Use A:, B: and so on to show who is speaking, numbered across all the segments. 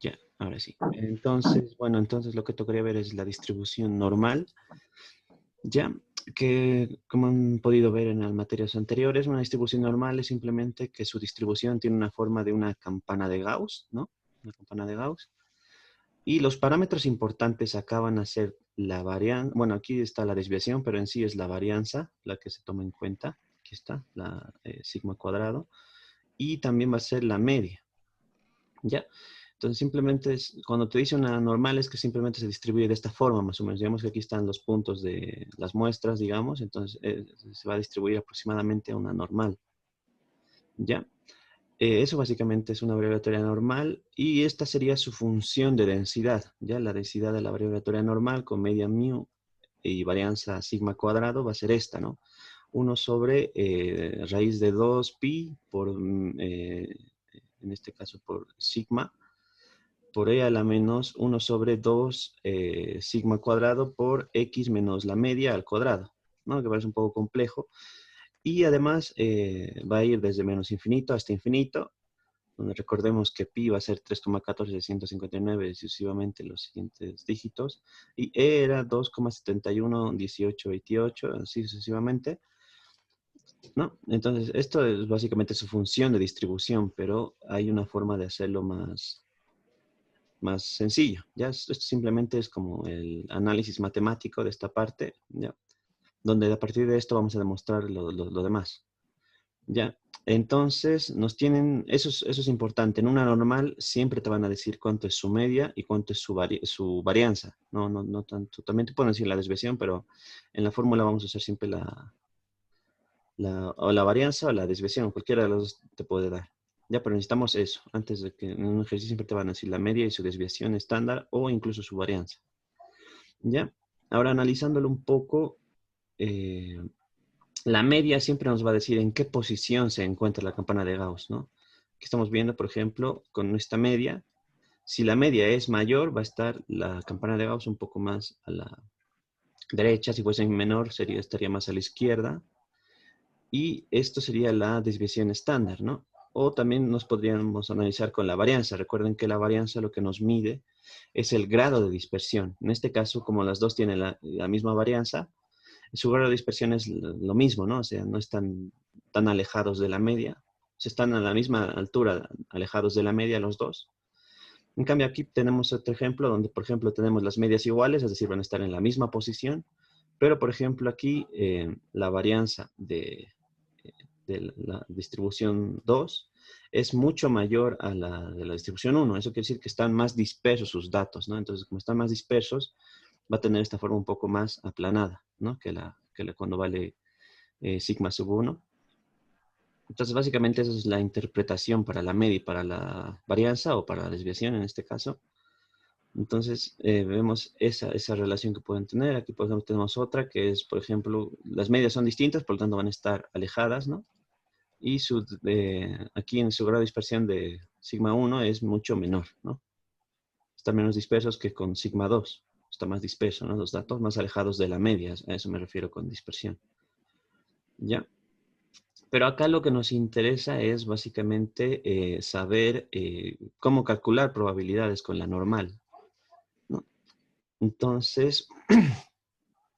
A: Ya, ahora sí. Entonces, bueno, entonces lo que tocaría ver es la distribución normal, ya, que como han podido ver en las materias anteriores, una distribución normal es simplemente que su distribución tiene una forma de una campana de Gauss, ¿no? Una campana de Gauss. Y los parámetros importantes acá van a ser la varianza, bueno, aquí está la desviación, pero en sí es la varianza la que se toma en cuenta. Aquí está, la sigma cuadrado. Y también va a ser la media, ¿ya? Entonces simplemente es, cuando te dice una normal es que simplemente se distribuye de esta forma, más o menos. Digamos que aquí están los puntos de las muestras, digamos, entonces se va a distribuir aproximadamente a una normal, ¿ya? Eso básicamente es una variable aleatoria normal y esta sería su función de densidad, ¿ya? La densidad de la variable aleatoria normal con media mu y varianza sigma cuadrado va a ser esta, ¿no? 1 sobre raíz de 2 pi por, en este caso por sigma, por e a la menos 1 sobre 2 sigma cuadrado por x menos la media al cuadrado, ¿no? Que parece un poco complejo. Y además va a ir desde menos infinito hasta infinito, donde recordemos que pi va a ser 3,1459 y sucesivamente los siguientes dígitos, y e era 2,711828, así sucesivamente, ¿no? Entonces, esto es básicamente su función de distribución, pero hay una forma de hacerlo más sencillo. Ya esto simplemente es como el análisis matemático de esta parte, ¿ya? Donde a partir de esto vamos a demostrar lo demás. Ya, entonces nos tienen, eso es importante. En una normal siempre te van a decir cuánto es su media y cuánto es su varianza. No tanto. También te pueden decir la desviación, pero en la fórmula vamos a usar siempre o la varianza o la desviación. Cualquiera de los dos te puede dar. Ya, pero necesitamos eso. Antes de que en un ejercicio siempre te van a decir la media y su desviación estándar o incluso su varianza. Ya, ahora analizándolo un poco, eh, la media siempre nos va a decir en qué posición se encuentra la campana de Gauss, ¿no? Aquí estamos viendo, por ejemplo, con esta media, si la media es mayor, va a estar la campana de Gauss un poco más a la derecha, si fuese menor, estaría más a la izquierda, y esto sería la desviación estándar, ¿no? O también nos podríamos analizar con la varianza. Recuerden que la varianza lo que nos mide es el grado de dispersión. En este caso, como las dos tienen la misma varianza, su grado de dispersión es lo mismo, ¿no? O sea, no están tan alejados de la media. Se están a la misma altura, alejados de la media los dos. En cambio, aquí tenemos otro ejemplo donde, por ejemplo, tenemos las medias iguales, es decir, van a estar en la misma posición, pero, por ejemplo, aquí la varianza de la distribución 2 es mucho mayor a la de la distribución 1. Eso quiere decir que están más dispersos sus datos, ¿no? Entonces, como están más dispersos, va a tener esta forma un poco más aplanada, ¿no? Que cuando vale sigma sub 1. Entonces, básicamente esa es la interpretación para la media y para la varianza o para la desviación en este caso. Entonces, vemos esa relación que pueden tener. Aquí, por ejemplo, tenemos otra que es, por ejemplo, las medias son distintas, por lo tanto van a estar alejadas, ¿no? Y aquí en su grado de dispersión de sigma 1 es mucho menor, ¿no? Están menos dispersos que con sigma 2. Está más disperso, ¿no? Los datos más alejados de la media, a eso me refiero con dispersión. ¿Ya? Pero acá lo que nos interesa es básicamente saber cómo calcular probabilidades con la normal, ¿no? Entonces,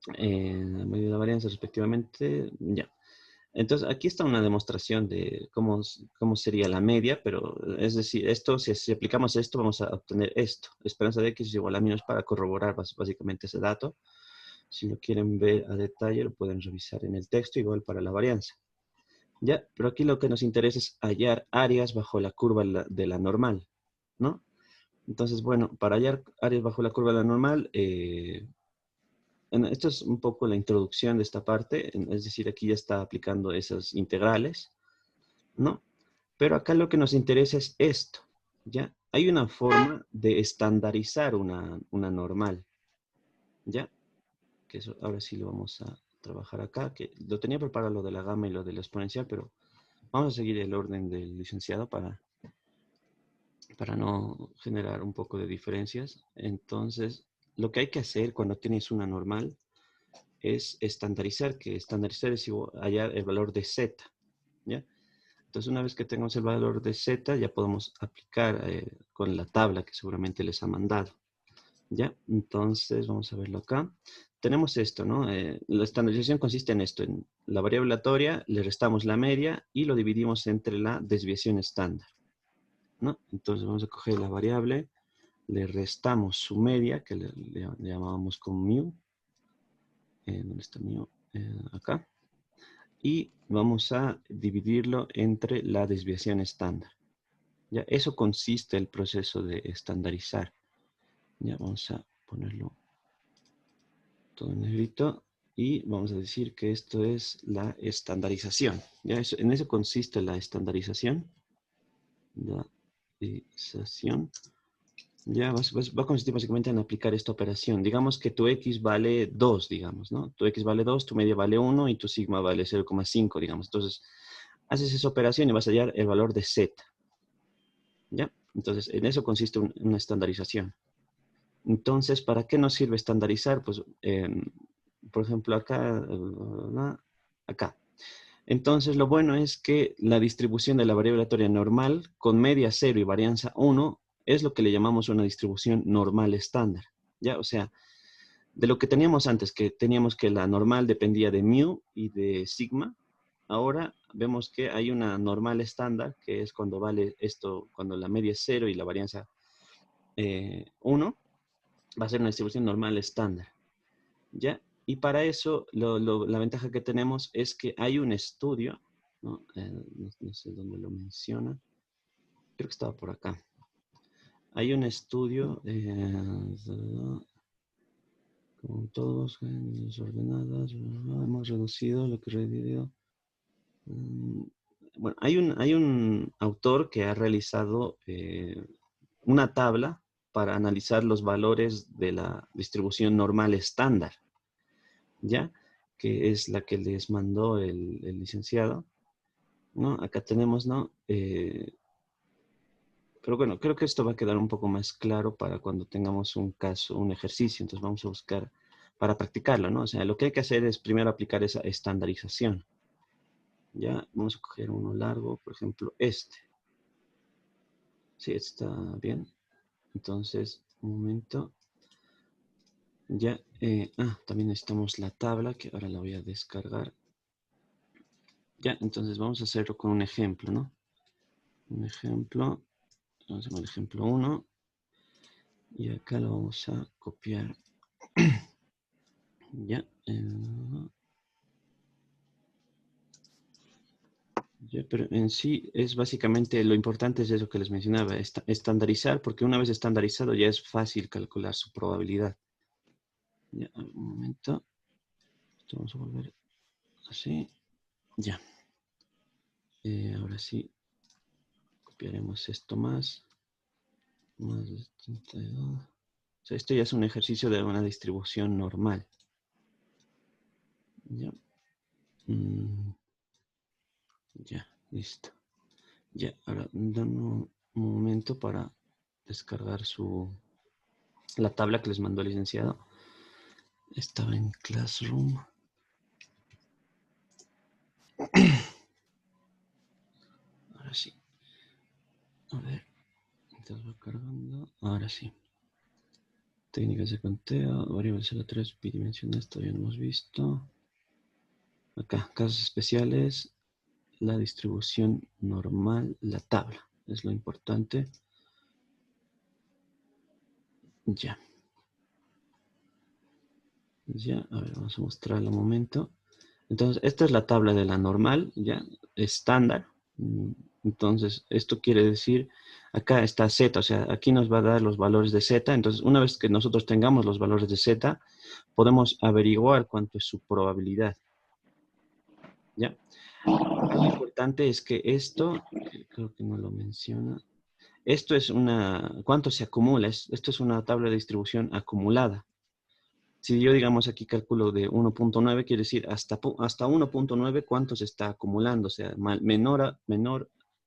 A: la medida de la varianza respectivamente, ya. Entonces, aquí está una demostración de cómo sería la media, pero es decir, esto, si aplicamos esto, vamos a obtener esto. Esperanza de x es igual a menos para corroborar básicamente ese dato. Si lo quieren ver a detalle, lo pueden revisar en el texto, igual para la varianza. Ya, pero aquí lo que nos interesa es hallar áreas bajo la curva de la normal, ¿no? Entonces, bueno, para hallar áreas bajo la curva de la normal, esto es un poco la introducción de esta parte, es decir, aquí ya está aplicando esas integrales, ¿no? Pero acá lo que nos interesa es esto, ¿ya? Hay una forma de estandarizar una normal, ¿ya? Que eso ahora sí lo vamos a trabajar acá, que lo tenía preparado lo de la gama y lo de la exponencial, pero vamos a seguir el orden del licenciado para no generar un poco de diferencias. Entonces, lo que hay que hacer cuando tienes una normal es estandarizar, que estandarizar es igual a hallar el valor de z, ¿ya? Entonces, una vez que tengamos el valor de Z, ya podemos aplicar con la tabla que seguramente les ha mandado. ¿Ya? Entonces, vamos a verlo acá. Tenemos esto, ¿no? La estandarización consiste en esto. En la variable aleatoria le restamos la media y lo dividimos entre la desviación estándar, ¿no? Entonces, vamos a coger la variable, le restamos su media, que le llamábamos como mu. ¿Dónde está mu? Acá. Y vamos a dividirlo entre la desviación estándar. ¿Ya? Eso consiste el proceso de estandarizar. Ya, vamos a ponerlo todo en negrito y vamos a decir que esto es la estandarización. ¿Ya? En eso consiste la estandarización. Ya va a consistir básicamente en aplicar esta operación. Digamos que tu X vale 2, digamos, ¿no? Tu X vale 2, tu media vale 1 y tu sigma vale 0,5, digamos. Entonces, haces esa operación y vas a hallar el valor de Z. ¿Ya? Entonces, en eso consiste una estandarización. Entonces, ¿para qué nos sirve estandarizar? Pues, por ejemplo, acá. Entonces, lo bueno es que la distribución de la variable aleatoria normal con media 0 y varianza 1 es lo que le llamamos una distribución normal estándar. ¿Ya? O sea, de lo que teníamos antes, que teníamos que la normal dependía de mu y de sigma, ahora vemos que hay una normal estándar, que es cuando vale esto, cuando la media es 0 y la varianza 1, va a ser una distribución normal estándar. ¿Ya? Y para eso, la ventaja que tenemos es que hay un estudio, ¿no? No sé dónde lo menciona, creo que estaba por acá. Hay un estudio, con todos desordenadas, hemos reducido lo que revivió. Bueno, hay un autor que ha realizado una tabla para analizar los valores de la distribución normal estándar, ¿ya? Que es la que les mandó el licenciado, ¿no? Acá tenemos, ¿no? Pero bueno, creo que esto va a quedar un poco más claro para cuando tengamos un caso, un ejercicio. Entonces vamos a buscar para practicarlo, ¿no? O sea, lo que hay que hacer es primero aplicar esa estandarización. Ya, vamos a coger uno largo, por ejemplo, este. Sí, está bien. Entonces, un momento. Ya, también necesitamos la tabla, que ahora la voy a descargar. Ya, entonces vamos a hacerlo con un ejemplo, ¿no? Un ejemplo, vamos a hacer el ejemplo 1. Y acá lo vamos a copiar. Ya, ya, pero en sí es básicamente lo importante es eso que les mencionaba, estandarizar, porque una vez estandarizado ya es fácil calcular su probabilidad. Ya, un momento. Esto vamos a volver así. Ya. Ahora sí, copiaremos esto más. Más de 32. O sea, esto ya es un ejercicio de una distribución normal. Ya. Ya, listo. Ya, ahora dame un momento para descargar la tabla que les mandó el licenciado. Estaba en Classroom. Ahora sí. A ver. Entonces va cargando. Ahora sí. Técnicas de conteo. Variable 03. Bidimensionales. Todavía no hemos visto. Acá. Casos especiales. La distribución normal. La tabla. Es lo importante. Ya. Ya. A ver, vamos a mostrarlo un momento. Entonces, esta es la tabla de la normal, ya, estándar. Entonces, esto quiere decir, acá está Z, o sea, aquí nos va a dar los valores de Z. Entonces, una vez que nosotros tengamos los valores de Z, podemos averiguar cuánto es su probabilidad. ¿Ya? Lo importante es que esto, creo que no lo menciona, esto es ¿cuánto se acumula? Esto es una tabla de distribución acumulada. Si yo, digamos, aquí calculo de 1.9, quiere decir hasta 1.9 cuánto se está acumulando, o sea, menor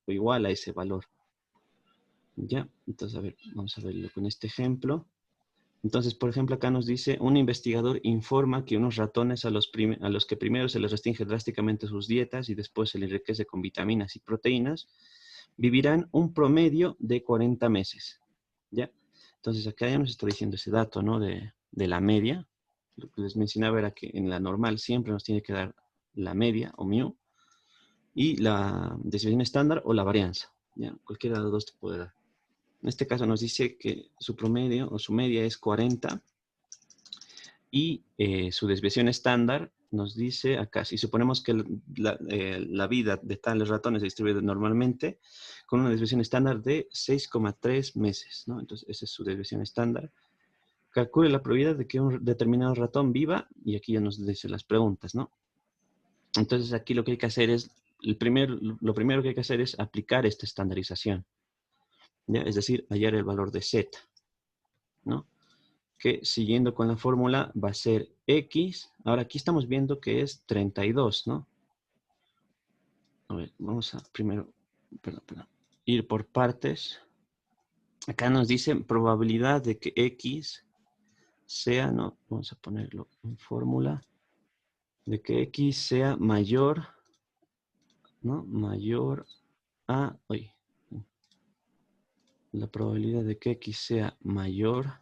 A: o igual a ese valor. ¿Ya? Entonces, a ver, vamos a verlo con este ejemplo. Entonces, por ejemplo, acá nos dice, un investigador informa que unos ratones a los que primero se les restringe drásticamente sus dietas y después se les enriquece con vitaminas y proteínas, vivirán un promedio de 40 meses. ¿Ya? Entonces, acá ya nos está diciendo ese dato, ¿no? De la media. Lo que les mencionaba era que en la normal siempre nos tiene que dar la media, o mu, y la desviación estándar o la varianza. ¿Ya? Cualquiera de los dos te puede dar. En este caso nos dice que su promedio o su media es 40 y su desviación estándar nos dice acá, si suponemos que la vida de tales ratones se distribuye normalmente con una desviación estándar de 6,3 meses, ¿no? Entonces, esa es su desviación estándar. Calcule la probabilidad de que un determinado ratón viva, y aquí ya nos dice las preguntas, ¿no? Entonces, aquí lo que hay que hacer es, lo primero que hay que hacer es aplicar esta estandarización, ¿ya? Es decir, hallar el valor de z, ¿no? Que siguiendo con la fórmula va a ser X. Ahora aquí estamos viendo que es 32, ¿no? A ver, vamos a primero, perdón, ir por partes. Acá nos dice probabilidad de que X sea, no, vamos a ponerlo en fórmula, de que X sea mayor, ¿no? Mayor a, oye, la probabilidad de que X sea mayor,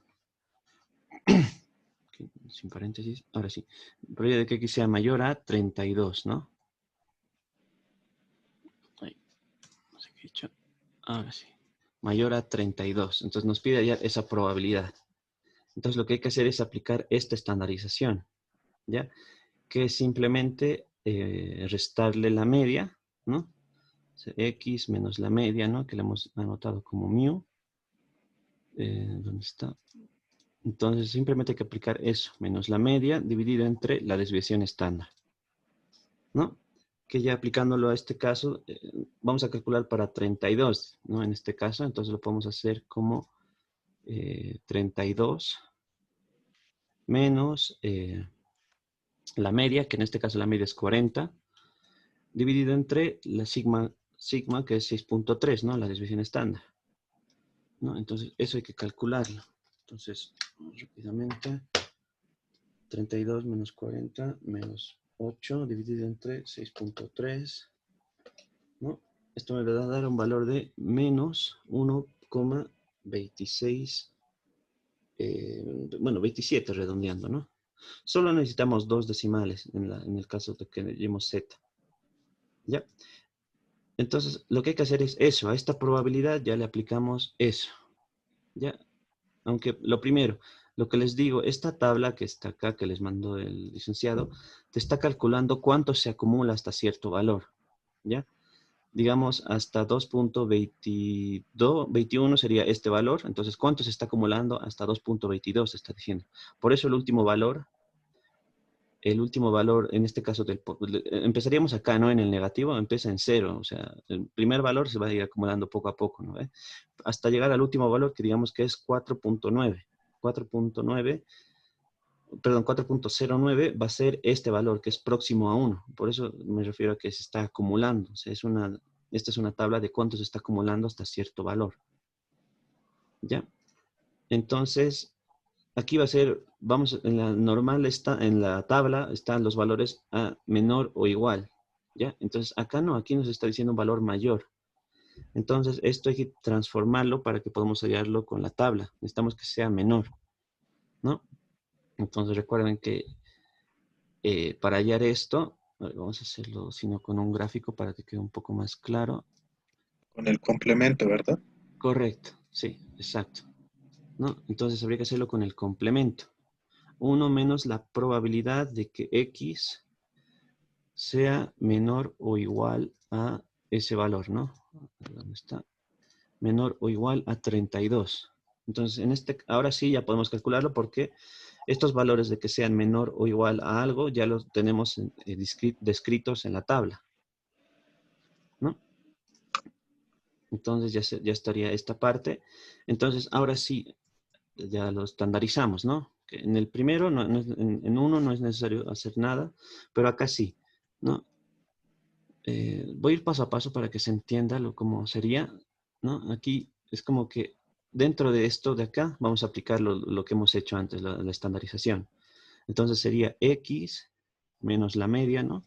A: sin paréntesis, ahora sí, la probabilidad de que X sea mayor a 32, ¿no? Ahí, no sé qué he hecho. Ahora sí. Mayor a 32. Entonces nos pide ya esa probabilidad. Entonces lo que hay que hacer es aplicar esta estandarización, ¿ya? Que es simplemente restarle la media, ¿no? O sea, X menos la media, ¿no? Que le hemos anotado como mu. ¿Dónde está? Entonces simplemente hay que aplicar eso, menos la media dividido entre la desviación estándar, ¿no? Que ya aplicándolo a este caso, vamos a calcular para 32, ¿no? En este caso, entonces lo podemos hacer como 32 menos la media, que en este caso la media es 40, dividido entre la sigma que es 6,3, ¿no? La desviación estándar, ¿no? Entonces, eso hay que calcularlo. Entonces, vamos rápidamente. 32 menos 40 menos 8 dividido entre 6,3, ¿no? Esto me va a dar un valor de menos 1,26, bueno, 27 redondeando, ¿no? Solo necesitamos dos decimales en el caso de que lleguemos z. ¿Ya? Entonces, lo que hay que hacer es eso. A esta probabilidad ya le aplicamos eso. ¿Ya? Aunque lo primero, lo que les digo, esta tabla que está acá, que les mandó el licenciado, te está calculando cuánto se acumula hasta cierto valor. ¿Ya? Digamos, hasta 2,21 sería este valor. Entonces, ¿cuánto se está acumulando? Hasta 2,22 está diciendo. Por eso el último valor, en este caso, empezaríamos acá, ¿no? En el negativo, empieza en 0, o sea, el primer valor se va a ir acumulando poco a poco, ¿no? Hasta llegar al último valor, que digamos que es 4,9. 4,9, perdón, 4,09 va a ser este valor, que es próximo a 1. Por eso me refiero a que se está acumulando. O sea, esta es una tabla de cuánto se está acumulando hasta cierto valor. ¿Ya? Entonces, aquí va a ser, vamos, en la normal está, en la tabla están los valores a menor o igual, ¿ya? Entonces, acá no, aquí nos está diciendo un valor mayor. Entonces, esto hay que transformarlo para que podamos hallarlo con la tabla. Necesitamos que sea menor, ¿no? Entonces, recuerden que para hallar esto, vamos a hacerlo, sino con un gráfico para que quede un poco más claro.
B: Con el complemento, ¿verdad?
A: Correcto, sí, exacto, ¿no? Entonces, habría que hacerlo con el complemento. 1 menos la probabilidad de que X sea menor o igual a ese valor, ¿no? ¿Dónde está? Menor o igual a 32. Entonces, ahora sí ya podemos calcularlo porque estos valores de que sean menor o igual a algo ya los tenemos descritos en la tabla, ¿no? Entonces ya estaría esta parte. Entonces, ahora sí, ya lo estandarizamos, ¿no? Que en el primero, en uno no es necesario hacer nada, pero acá sí, ¿no? Voy a ir paso a paso para que se entienda cómo sería, ¿no? Aquí es como que dentro de esto de acá, vamos a aplicar lo que hemos hecho antes, la estandarización. Entonces sería X menos la media, ¿no?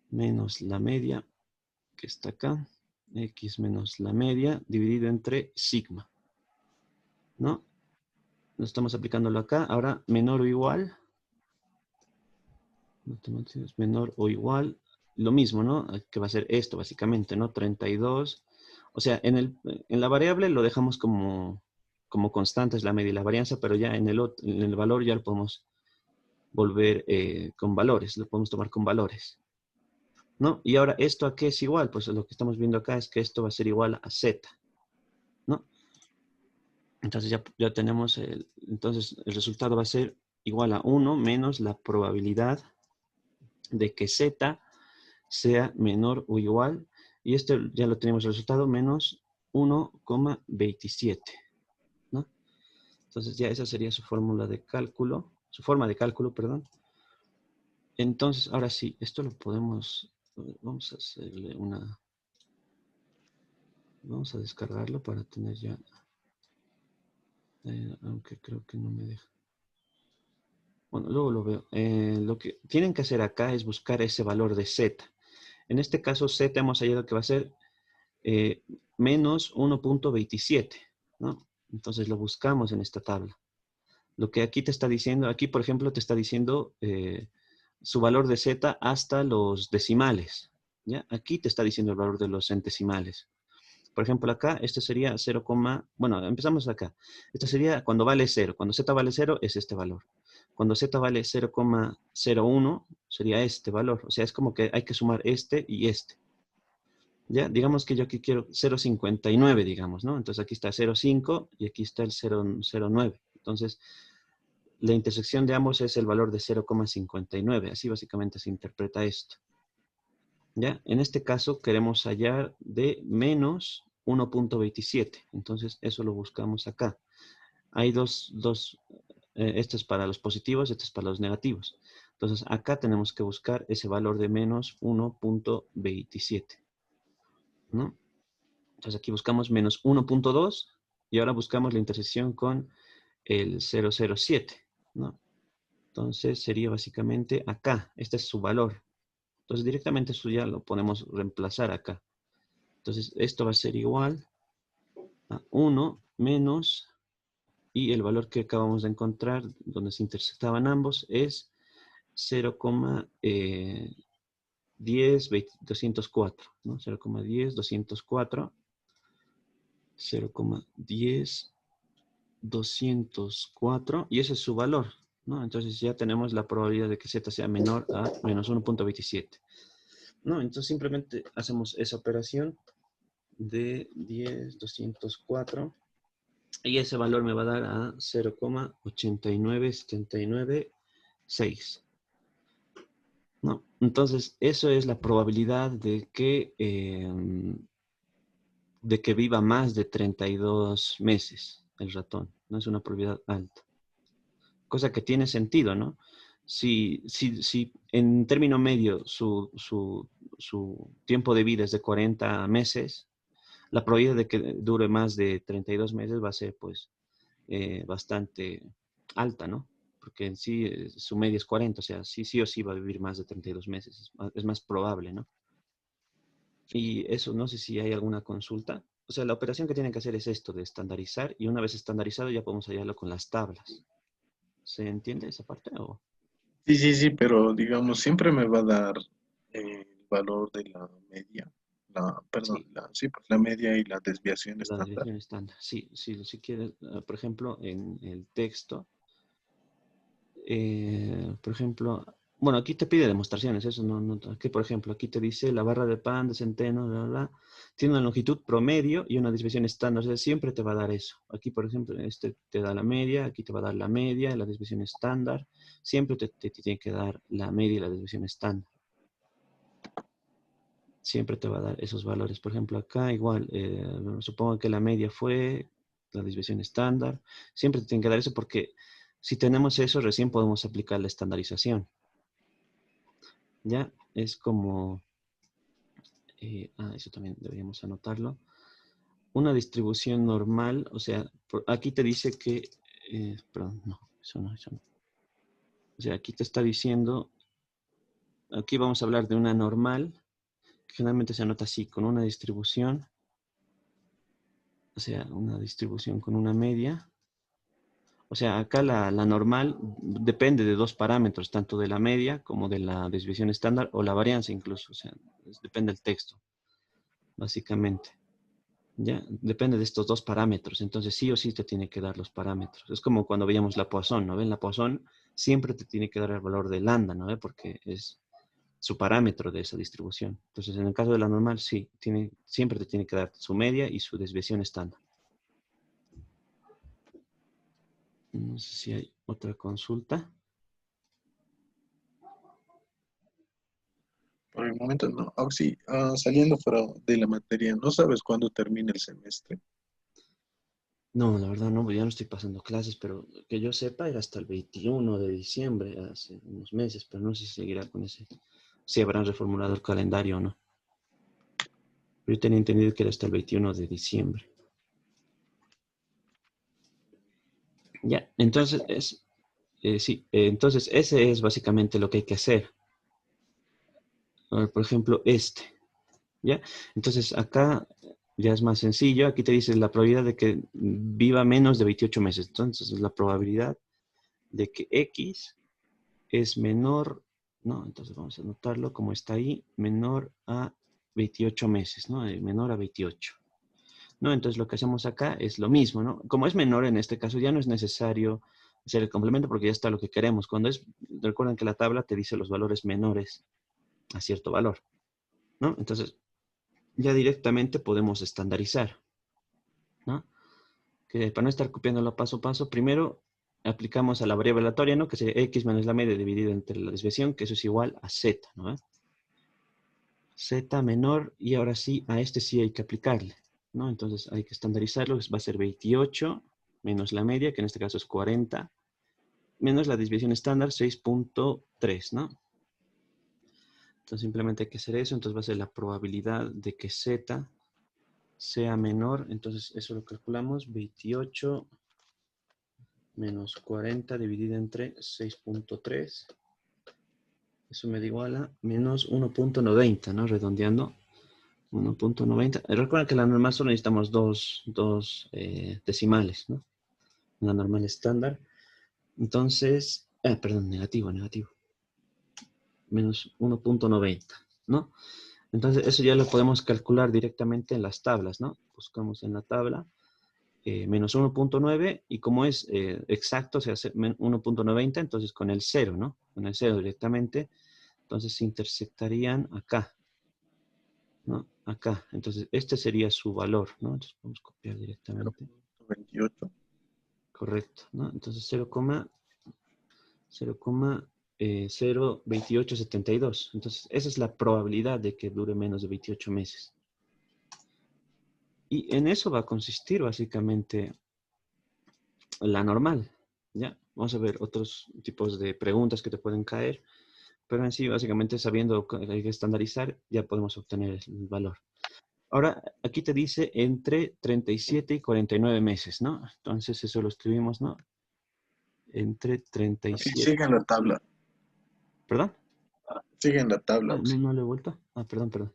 A: Menos la media, que está acá. X menos la media, dividido entre sigma, ¿no? No estamos aplicándolo acá. Ahora, menor o igual. Menor o igual. Lo mismo, ¿no? Que va a ser esto, básicamente, ¿no? 32. O sea, en la variable lo dejamos como constante, es la media y la varianza, pero ya en el valor ya lo podemos volver con valores, lo podemos tomar con valores, ¿no? Y ahora, ¿esto a qué es igual? Pues lo que estamos viendo acá es que esto va a ser igual a z, ¿no? Entonces ya tenemos, entonces el resultado va a ser igual a 1 menos la probabilidad de que z sea menor o igual, y esto ya lo tenemos el resultado, menos 1,27, ¿no? Entonces ya esa sería su fórmula de cálculo, su forma de cálculo, perdón. Entonces, ahora sí, esto lo podemos, vamos a hacerle vamos a descargarlo para tener ya, aunque creo que no me deja. Bueno, luego lo veo. Lo que tienen que hacer acá es buscar ese valor de z. En este caso, z hemos hallado que va a ser menos 1,27, ¿no? Entonces lo buscamos en esta tabla. Lo que aquí te está diciendo, aquí por ejemplo te está diciendo su valor de z hasta los decimales, ¿ya? Aquí te está diciendo el valor de los centesimales. Por ejemplo, acá, este sería 0, bueno, empezamos acá. Esto sería cuando vale 0. Cuando z vale 0 es este valor. Cuando z vale 0,01 sería este valor. O sea, es como que hay que sumar este y este. Ya, digamos que yo aquí quiero 0,59, digamos, ¿no? Entonces aquí está 0,5 y aquí está el 0,09. Entonces, la intersección de ambos es el valor de 0,59. Así básicamente se interpreta esto. ¿Ya? En este caso queremos hallar de menos 1,27. Entonces eso lo buscamos acá. Hay esto es para los positivos, esto es para los negativos. Entonces acá tenemos que buscar ese valor de menos 1,27. ¿No? Entonces aquí buscamos menos 1,2 y ahora buscamos la intersección con el 0,07. ¿No? Entonces sería básicamente acá. Este es su valor. Entonces directamente eso ya lo podemos reemplazar acá. Entonces, esto va a ser igual a 1 menos, y el valor que acabamos de encontrar, donde se intersectaban ambos, es 0,10,204, ¿no? 0,10,204, 0,10,204, y ese es su valor, ¿no? Entonces ya tenemos la probabilidad de que z sea menor a menos 1,27. ¿No? Entonces simplemente hacemos esa operación de 10,204 y ese valor me va a dar a 0,89796, ¿no? Entonces, eso es la probabilidad de que viva más de 32 meses el ratón. No es una probabilidad alta. Cosa que tiene sentido, ¿no? Si en término medio su tiempo de vida es de 40 meses, la probabilidad de que dure más de 32 meses va a ser, pues, bastante alta, ¿no? Porque en sí su media es 40, o sea, sí o sí va a vivir más de 32 meses, es más probable, ¿no? Y eso, no sé si hay alguna consulta. O sea, la operación que tienen que hacer es esto, de estandarizar, y una vez estandarizado ya podemos hallarlo con las tablas. ¿Se entiende esa parte? ¿O?
B: Sí, sí, sí, pero digamos, siempre me va a dar el valor de la media, perdón,
A: Sí,
B: sí, pues la media y la desviación
A: la
B: estándar.
A: desviación estándar. Sí, si quieres, por ejemplo, en el texto, por ejemplo, bueno, aquí te pide demostraciones, eso aquí por ejemplo, aquí te dice la barra de pan de centeno, bla, bla, bla, tiene una longitud promedio y una desviación estándar, o sea, siempre te va a dar eso. Aquí, por ejemplo, este te da la media, aquí te va a dar la media, la desviación estándar, siempre te tiene que dar la media y la desviación estándar. Siempre te va a dar esos valores. Por ejemplo, acá igual, supongo que la media fue la desviación estándar. Siempre te tiene que dar eso porque si tenemos eso, recién podemos aplicar la estandarización. Ya es como, eso también deberíamos anotarlo. una distribución normal, o sea, aquí te dice que, perdón, no, eso no, eso no. O sea, aquí te está diciendo, aquí vamos a hablar de una normal, que generalmente se anota así, con una distribución, o sea, una distribución con una media. O sea, acá la normal depende de dos parámetros, tanto de la media como de la desviación estándar o la varianza incluso. O sea, depende del texto, básicamente. Ya, depende de estos dos parámetros. Entonces, sí o sí te tiene que dar los parámetros. Es como cuando veíamos la Poisson, ¿no ven? La Poisson siempre te tiene que dar el valor de lambda, ¿no ve? Porque es su parámetro de esa distribución. Entonces, en el caso de la normal, sí, siempre te tiene que dar su media y su desviación estándar. No sé si hay otra consulta.
B: Por el momento no. Sí, saliendo fuera de la materia, ¿no sabes cuándo termina el semestre?
A: No, la verdad no, pues ya no estoy pasando clases, pero que yo sepa era hasta el 21 de diciembre, hace unos meses, pero no sé si seguirá con ese, si habrán reformulado el calendario o no. Pero yo tenía entendido que era hasta el 21 de diciembre. Ya, entonces sí, entonces ese es básicamente lo que hay que hacer. A ver, por ejemplo, ¿ya? Entonces acá ya es más sencillo, aquí te dice la probabilidad de que viva menos de 28 meses. Entonces la probabilidad de que X es menor, ¿no? Entonces vamos a anotarlo como está ahí, menor a 28 meses, ¿no? Menor a 28. ¿No? Entonces lo que hacemos acá es lo mismo, ¿no? Como es menor en este caso, ya no es necesario hacer el complemento porque ya está lo que queremos. Recuerden que la tabla te dice los valores menores a cierto valor, ¿no? Entonces ya directamente podemos estandarizar, ¿no? Que para no estar copiándolo paso a paso, primero aplicamos a la variable aleatoria, ¿no? Que sería x menos la media dividida entre la desviación, que eso es igual a z, ¿no? Z menor, y ahora sí, a este sí hay que aplicarle, ¿no? Entonces hay que estandarizarlo, va a ser 28 menos la media, que en este caso es 40, menos la desviación estándar, 6.3, ¿no? Entonces simplemente hay que hacer eso, entonces va a ser la probabilidad de que Z sea menor, entonces eso lo calculamos, 28 menos 40 dividido entre 6.3, eso me da igual a menos 1.90, ¿no? Redondeando. 1.90. Recuerda que la normal solo necesitamos dos decimales, ¿no? La normal estándar. Entonces, perdón, negativo, negativo. Menos 1.90, ¿no? Entonces, eso ya lo podemos calcular directamente en las tablas, ¿no? Buscamos en la tabla menos 1.9 y como es exacto, se hace 1.90, entonces con el 0, ¿no? Con el 0 directamente, entonces se intersectarían acá, ¿no? Acá. Entonces, este sería su valor, ¿no? Entonces, vamos a copiar directamente.
B: 0.28.
A: Correcto, ¿no? Entonces, 0,02872. Entonces, esa es la probabilidad de que dure menos de 28 meses. Y en eso va a consistir básicamente la normal, ¿ya? Vamos a ver otros tipos de preguntas que te pueden caer, pero en sí, básicamente, sabiendo que hay que estandarizar, ya podemos obtener el valor. Ahora, aquí te dice entre 37 y 49 meses, ¿no? Entonces, eso lo escribimos, ¿no? Entre
B: Sí,
A: 37.
B: sigue en la tabla.
A: ¿Perdón?
B: Sigue en la
A: Ah,
B: tabla,
A: no,
B: sí.
A: no lo he vuelto. Ah, perdón, perdón.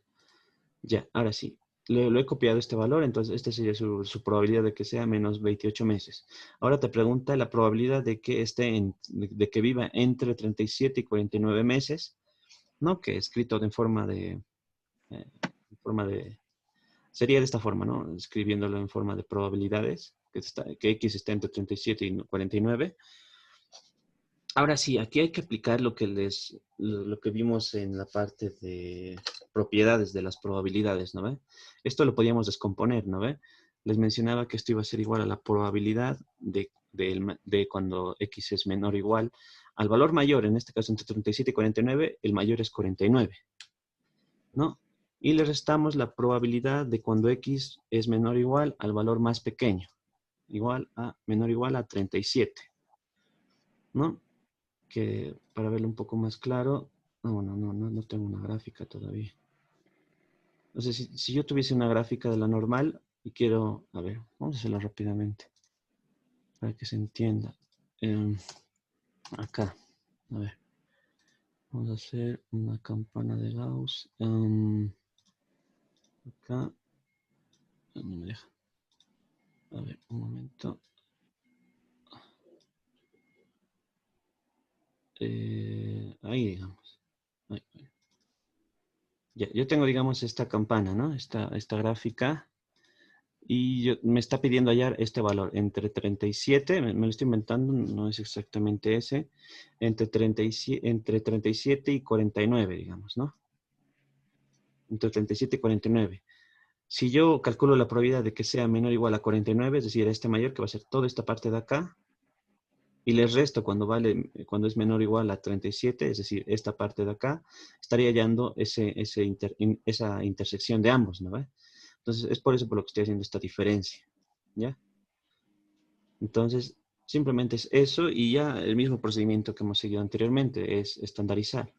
A: Ya, ahora sí. Lo he copiado este valor, entonces esta sería su probabilidad de que sea menos 28 meses. Ahora te pregunta la probabilidad de que de que viva entre 37 y 49 meses, ¿no? Que escrito en forma de, sería de esta forma, ¿no? Escribiéndolo en forma de probabilidades, que X está entre 37 y 49. Ahora sí, aquí hay que aplicar lo que vimos en la parte de propiedades de las probabilidades, ¿no ve? Esto lo podíamos descomponer, ¿no ve? Les mencionaba que esto iba a ser igual a la probabilidad de cuando X es menor o igual al valor mayor, en este caso entre 37 y 49, el mayor es 49, ¿no? Y le restamos la probabilidad de cuando X es menor o igual al valor más pequeño, menor o igual a 37, ¿no? Que para verlo un poco más claro, no tengo una gráfica todavía. O sea, si yo tuviese una gráfica de la normal, y quiero, a ver, vamos a hacerlo rápidamente para que se entienda. Acá, a ver, vamos a hacer una campana de Gauss. Acá, no me deja. A ver, un momento. Ahí, digamos. Ahí. Ya, yo tengo, digamos, esta campana, ¿no? Esta gráfica. Y me está pidiendo hallar este valor entre 37, me lo estoy inventando, no es exactamente ese, entre 37 y 49, digamos, ¿no? Entre 37 y 49. Si yo calculo la probabilidad de que sea menor o igual a 49, es decir, este mayor, que va a ser toda esta parte de acá, y le resto cuando es menor o igual a 37, es decir, esta parte de acá, estaría hallando esa intersección de ambos, ¿no? ¿Ve? Entonces, es por eso por lo que estoy haciendo esta diferencia, ¿ya? Entonces, simplemente es eso y ya el mismo procedimiento que hemos seguido anteriormente es estandarizar,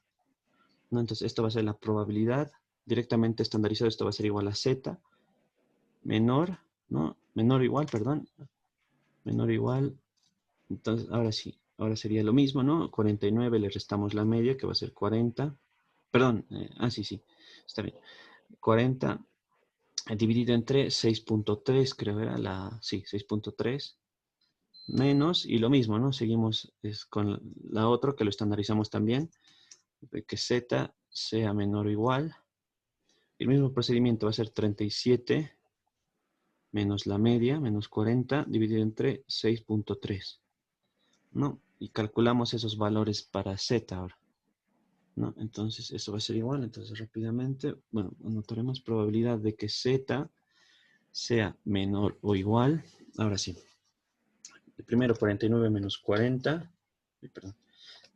A: ¿no? Entonces, esto va a ser la probabilidad directamente estandarizado. Esto va a ser igual a Z menor, ¿no? Menor o igual, perdón. Menor o igual. Entonces, ahora sí. Ahora sería lo mismo, ¿no? 49 le restamos la media, que va a ser 40. Perdón. Sí. Está bien. 40 dividido entre 6.3, creo era la... Sí, 6.3. Menos, y lo mismo, ¿no? Seguimos con la otra, que lo estandarizamos también, de que Z sea menor o igual. El mismo procedimiento va a ser 37 menos la media, menos 40, dividido entre 6.3, ¿no? Y calculamos esos valores para Z ahora, ¿no? Entonces, eso va a ser igual. Entonces, rápidamente, bueno, anotaremos probabilidad de que Z sea menor o igual. Ahora sí. Primero 49 menos 40, perdón,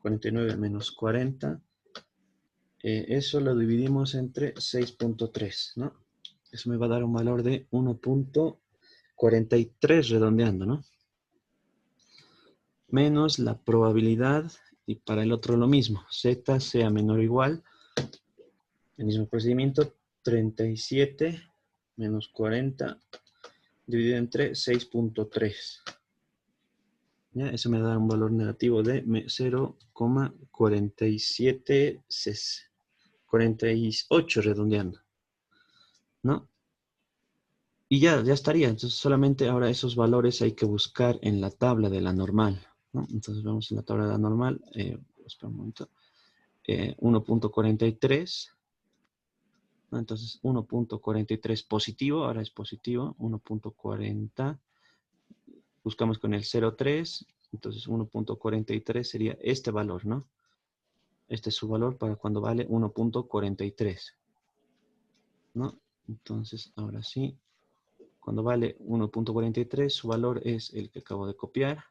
A: 49 menos 40, eso lo dividimos entre 6.3, ¿no? Eso me va a dar un valor de 1.43 redondeando, ¿no? Menos la probabilidad, y para el otro lo mismo, Z sea menor o igual, el mismo procedimiento, 37 menos 40 dividido entre 6.3. ¿Ya? Eso me da un valor negativo de 0,4748 redondeando, ¿no? Y ya estaría. Entonces, solamente ahora esos valores hay que buscar en la tabla de la normal, ¿no? Entonces, vamos en la tabla de la normal. Espera un momento. 1.43, ¿no? Entonces, 1.43 positivo. Ahora es positivo. 1.40. Buscamos con el 0.3. Entonces, 1.43 sería este valor, ¿no? Este es su valor para cuando vale 1.43, ¿no? Entonces, ahora sí. Cuando vale 1.43, su valor es el que acabo de copiar.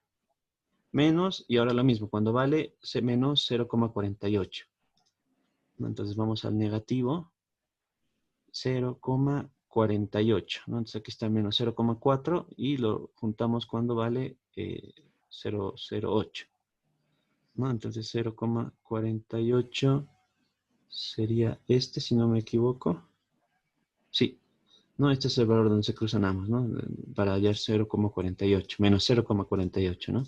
A: Menos, y ahora lo mismo, cuando vale menos 0,48. Entonces vamos al negativo, 0,48. ¿No? Entonces aquí está menos 0,4 y lo juntamos cuando vale 0,08. ¿No? Entonces 0,48 sería este, si no me equivoco. Sí, no, este es el valor donde se cruzan ambos, ¿no? Para hallar 0,48, menos 0,48, ¿no?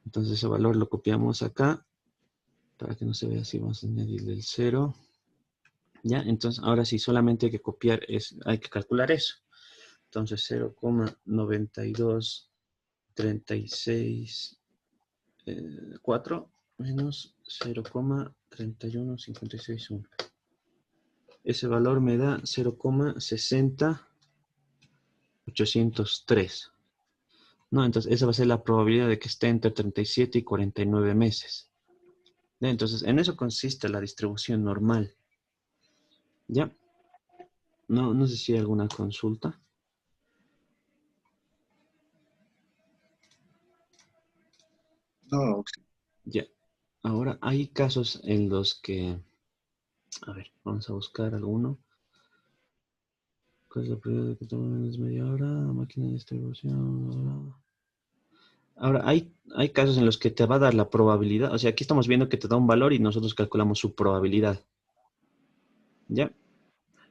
A: Entonces ese valor lo copiamos acá, para que no se vea así, vamos a añadirle el 0. Ya, entonces ahora sí, solamente hay que copiar, hay que calcular eso. Entonces 0,9236,4 menos 0,31561. Ese valor me da 0,60803. No, entonces esa va a ser la probabilidad de que esté entre 37 y 49 meses. Entonces, en eso consiste la distribución normal. ¿Ya? No sé si hay alguna consulta.
B: No,
A: Ya. Ahora, hay casos en los que... A ver, vamos a buscar alguno. ¿Cuál es la probabilidad de que tome menos media hora? Máquina de distribución. Ahora, hay casos en los que te va a dar la probabilidad. O sea, aquí estamos viendo que te da un valor y nosotros calculamos su probabilidad. ¿Ya?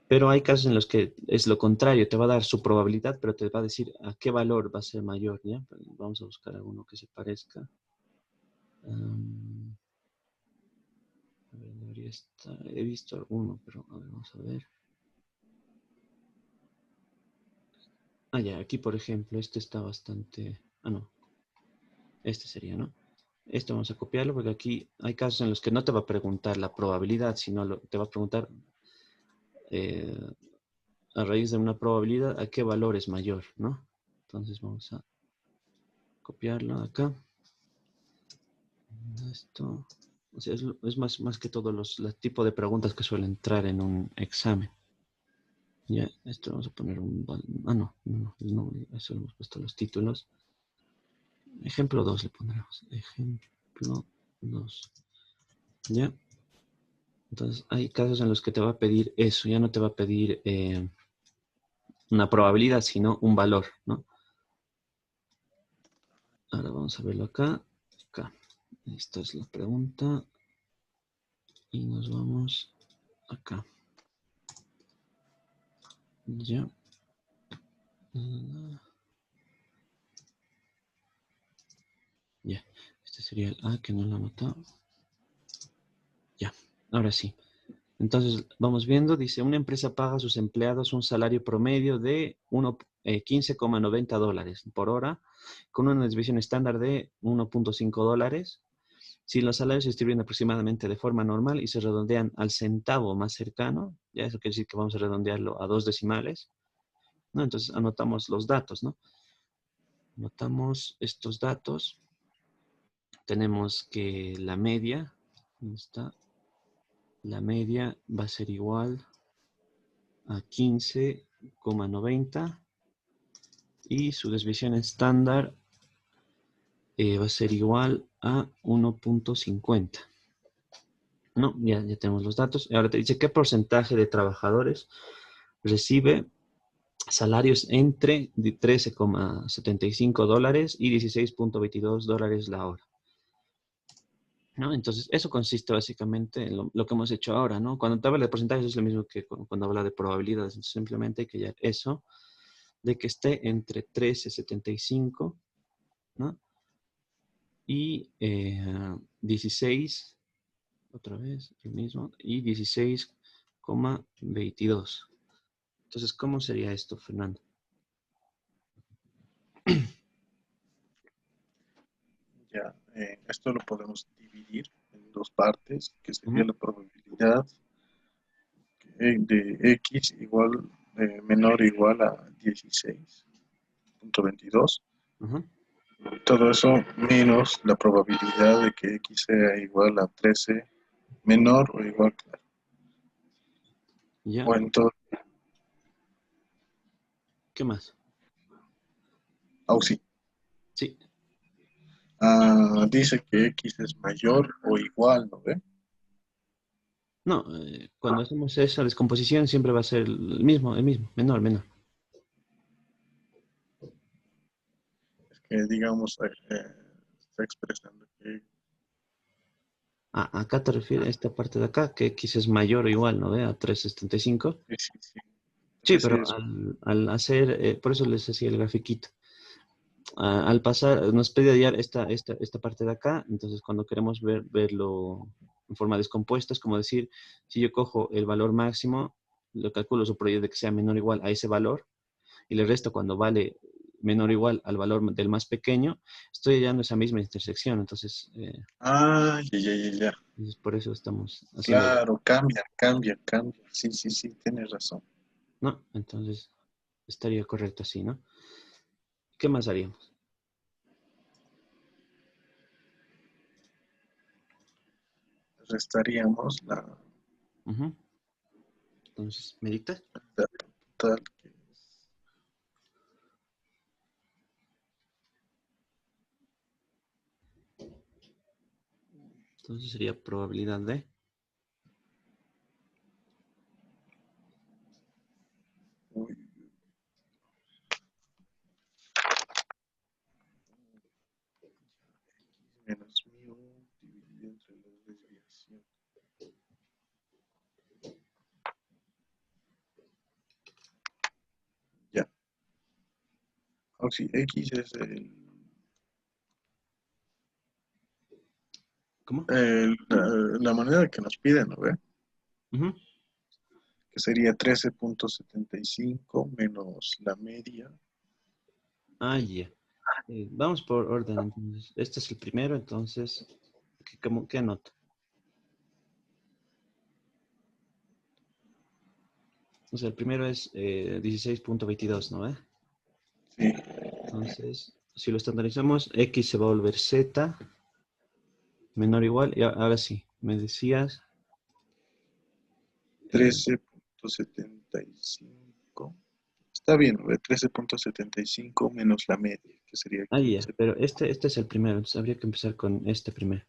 A: Pero hay casos en los que es lo contrario, te va a dar su probabilidad, pero te va a decir a qué valor va a ser mayor, ¿ya? Vamos a buscar alguno que se parezca. A ver, debería estar. He visto alguno, pero a ver, vamos a ver. Ah, ya, aquí por ejemplo, este está bastante. Ah, no, este sería, ¿no? Esto vamos a copiarlo porque aquí hay casos en los que no te va a preguntar la probabilidad, sino te va a preguntar eh, a raíz de una probabilidad a qué valor es mayor, ¿no? Entonces vamos a copiarlo acá. Esto, o sea, es más que todo los tipos de preguntas que suelen entrar en un examen. Ya, esto vamos a poner ah, no, eso hemos puesto los títulos. Ejemplo 2 le pondremos. Ejemplo 2. ¿Ya? Entonces, hay casos en los que te va a pedir eso. Ya no te va a pedir una probabilidad, sino un valor, ¿no? Ahora vamos a verlo acá. Acá. Esta es la pregunta. Y nos vamos acá. Ya. Ya. Este sería el A que no lo ha anotado. Ya. Ahora sí. Entonces, vamos viendo, dice, una empresa paga a sus empleados un salario promedio de 15,90 dólares por hora, con una desviación estándar de 1,5 dólares. Si los salarios se distribuyen aproximadamente de forma normal y se redondean al centavo más cercano, ya eso quiere decir que vamos a redondearlo a 2 decimales, ¿no? Entonces, anotamos los datos, ¿no? Anotamos estos datos. Tenemos que la media, ¿dónde está? La media va a ser igual a 15,90 y su desviación estándar va a ser igual a 1,50. No, ya tenemos los datos. Ahora te dice qué porcentaje de trabajadores recibe salarios entre 13,75 dólares y 16,22 dólares la hora. ¿No? Entonces, eso consiste básicamente en lo que hemos hecho ahora, ¿no? Cuando te habla de porcentajes es lo mismo que cuando habla de probabilidades. Entonces, simplemente hay que hallar eso de que esté entre 13,75, ¿no? Y 16, otra vez el mismo, y 16,22. Entonces, ¿cómo sería esto, Fernando?
B: Ya, esto lo podemos dividir en dos partes, que sería
A: Ujú,
B: la probabilidad de x igual menor o igual a 16,22.
A: ujú.
B: Todo eso menos la probabilidad de que x sea igual a 13 menor o igual a,
A: Ya,
B: o entonces,
A: ¿qué más?
B: sí.
A: Sí.
B: Dice que x es mayor o igual, ¿no ve?
A: No, cuando hacemos esa descomposición siempre va a ser el mismo, menor, menor.
B: Es que digamos, está expresando que
A: Ah, acá te refieres a esta parte de acá, que X es mayor o igual, ¿no ve? A 3,75.
B: sí, sí, sí. Es
A: Sí,
B: decir,
A: pero al hacer, por eso les hacía el grafiquito. Al pasar, nos pide hallar esta parte de acá, entonces cuando queremos verlo en forma descompuesta, es como decir, si yo cojo el valor máximo, lo calculo su probabilidad de que sea menor o igual a ese valor, y le resto cuando vale menor o igual al valor del más pequeño, estoy hallando esa misma intersección, entonces,
B: ya.
A: por eso estamos haciendo,
B: Claro, cambia. Sí, sí, sí, tienes razón.
A: ¿no? Entonces, estaría correcto así, ¿no? ¿Qué más haríamos?
B: Restaríamos la
A: Ujú. Entonces, ¿medita?
B: edad total, que es,
A: Entonces sería probabilidad de...
B: uy, menos mu dividido entre la desviación. O si X es
A: ¿Cómo?
B: la moneda que nos piden, ¿no ve?
A: Ujú.
B: Que sería 13.75 menos la media.
A: Ah, ya. Vamos por orden, entonces. Este es el primero, entonces, ¿qué anoto? O sea, el primero es 16.22, ¿no?
B: Sí,
A: Entonces, si lo estandarizamos, X se va a volver Z menor o igual. Y ahora sí, me decías, eh,
B: 13.75. Está bien, ¿no ve? 13.75 menos la media, que sería
A: ya,
B: 15.
A: pero este es el primero, entonces habría que empezar con este primero,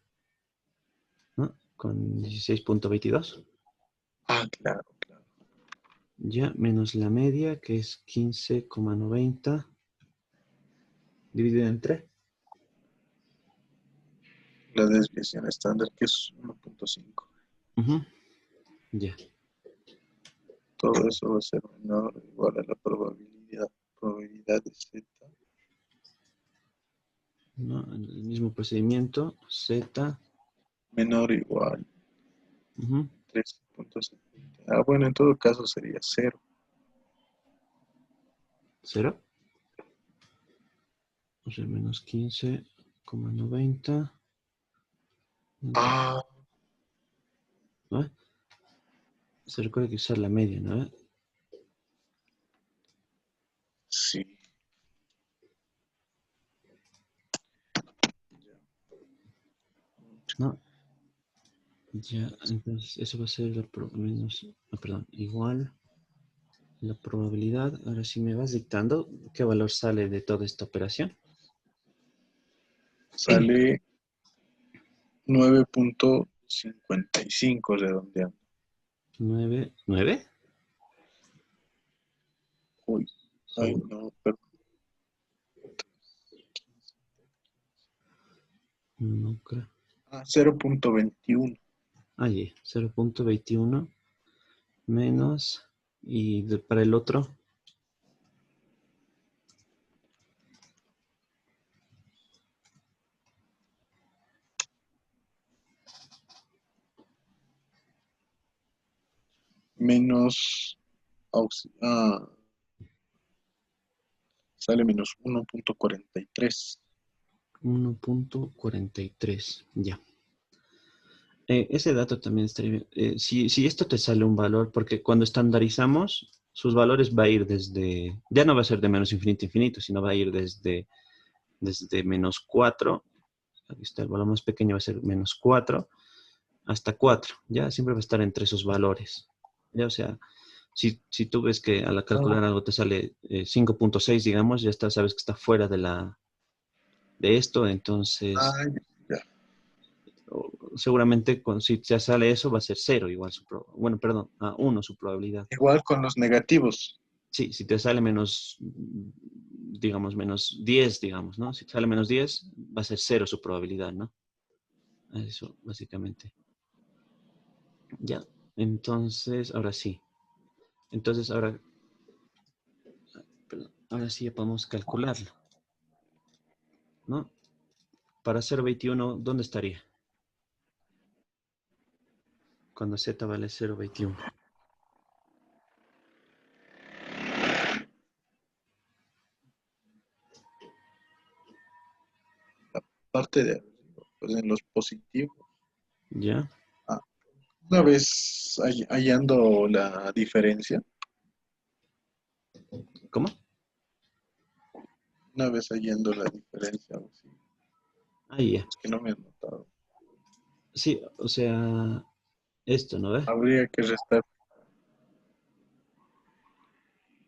A: ¿no? Con 16.22.
B: Ah, claro, claro.
A: Ya, menos la media, que es 15,90, dividido en 3.
B: La desviación estándar, que es 1.5.
A: Ya,
B: Todo eso va a ser menor o igual a la probabilidad de Z
A: ¿no? El mismo procedimiento, Z,
B: menor o igual
A: ujú,
B: 13.70. Ah, bueno, en todo caso sería cero.
A: 0, o sea, menos 15,90,
B: Ah,
A: ¿no? Se recuerda que usar la media, ¿no?
B: sí.
A: ¿No? Ya, entonces eso va a ser menos, perdón, igual la probabilidad. Ahora sí me vas dictando qué valor sale de toda esta operación.
B: Sale 9.55 redondeando.
A: 9,
B: Uy, ay,
A: seguro.
B: no, perdón.
A: No creo.
B: Ah, 0.21
A: Allí, 0.21 menos, y para el otro,
B: menos, sale menos 1.43.
A: 1.43. Ya. Ese dato también estaría bien. Si esto te sale un valor, porque cuando estandarizamos, sus valores va a ir desde, ya no va a ser de menos infinito a infinito, sino va a ir desde menos 4. Aquí está el valor más pequeño, va a ser menos 4 hasta 4. Ya siempre va a estar entre esos valores. Ya, o sea, si tú ves que al
B: Ah,
A: calcular algo te sale 5.6, digamos, sabes que está fuera de esto, entonces
B: ah, ya.
A: seguramente si ya sale eso va a ser cero igual bueno, perdón, a 1 su probabilidad.
B: Igual con los negativos.
A: Sí, si te sale menos, digamos, menos 10, digamos, ¿no? Si te sale menos 10 va a ser cero su probabilidad, ¿no? Eso, básicamente. Ya, entonces, ahora sí. Entonces, perdón, ahora sí ya podemos calcularlo, ¿no? Para 0,21, ¿dónde estaría? Cuando z vale 0,21.
B: Parte de arriba, pues en los positivos.
A: ¿Ya?
B: Ah, una vez hallando la diferencia,
A: ¿Cómo?
B: una vez hallando la diferencia, algo así,
A: Ahí ya.
B: es que no me han notado.
A: Sí, o sea, esto, ¿no ves?
B: Habría que restar,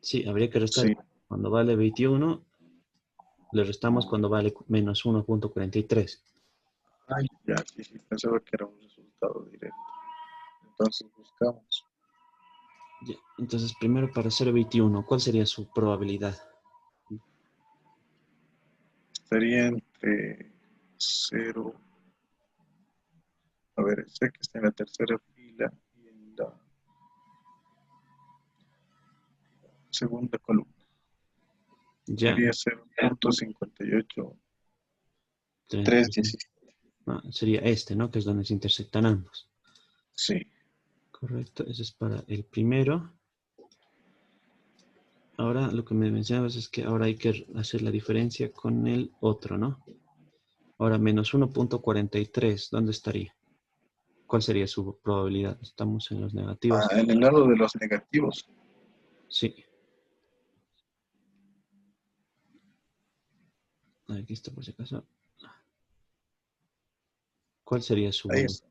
A: Sí, habría que restar.
B: sí.
A: Cuando vale 21, le restamos cuando vale menos 1.43.
B: Ay, ya, sí, sí, pensaba que era un resultado directo. Entonces buscamos.
A: Ya, entonces, primero para 0,21, ¿cuál sería su probabilidad?
B: Estaría entre cero. A ver, sé que está en la tercera fila y en la segunda columna.
A: Ya,
B: Sería 0.58317.
A: 35. Sería este, ¿no? Que es donde se intersectan ambos.
B: Sí.
A: Correcto, ese es para el primero. Ahora lo que me mencionabas es que ahora hay que hacer la diferencia con el otro, ¿no? Ahora, menos 1.43, ¿dónde estaría? ¿Cuál sería su probabilidad? Estamos en los negativos.
B: En el lado de los negativos.
A: Sí. Aquí está por si acaso. ¿Cuál sería su
B: Ahí
A: valor?
B: está.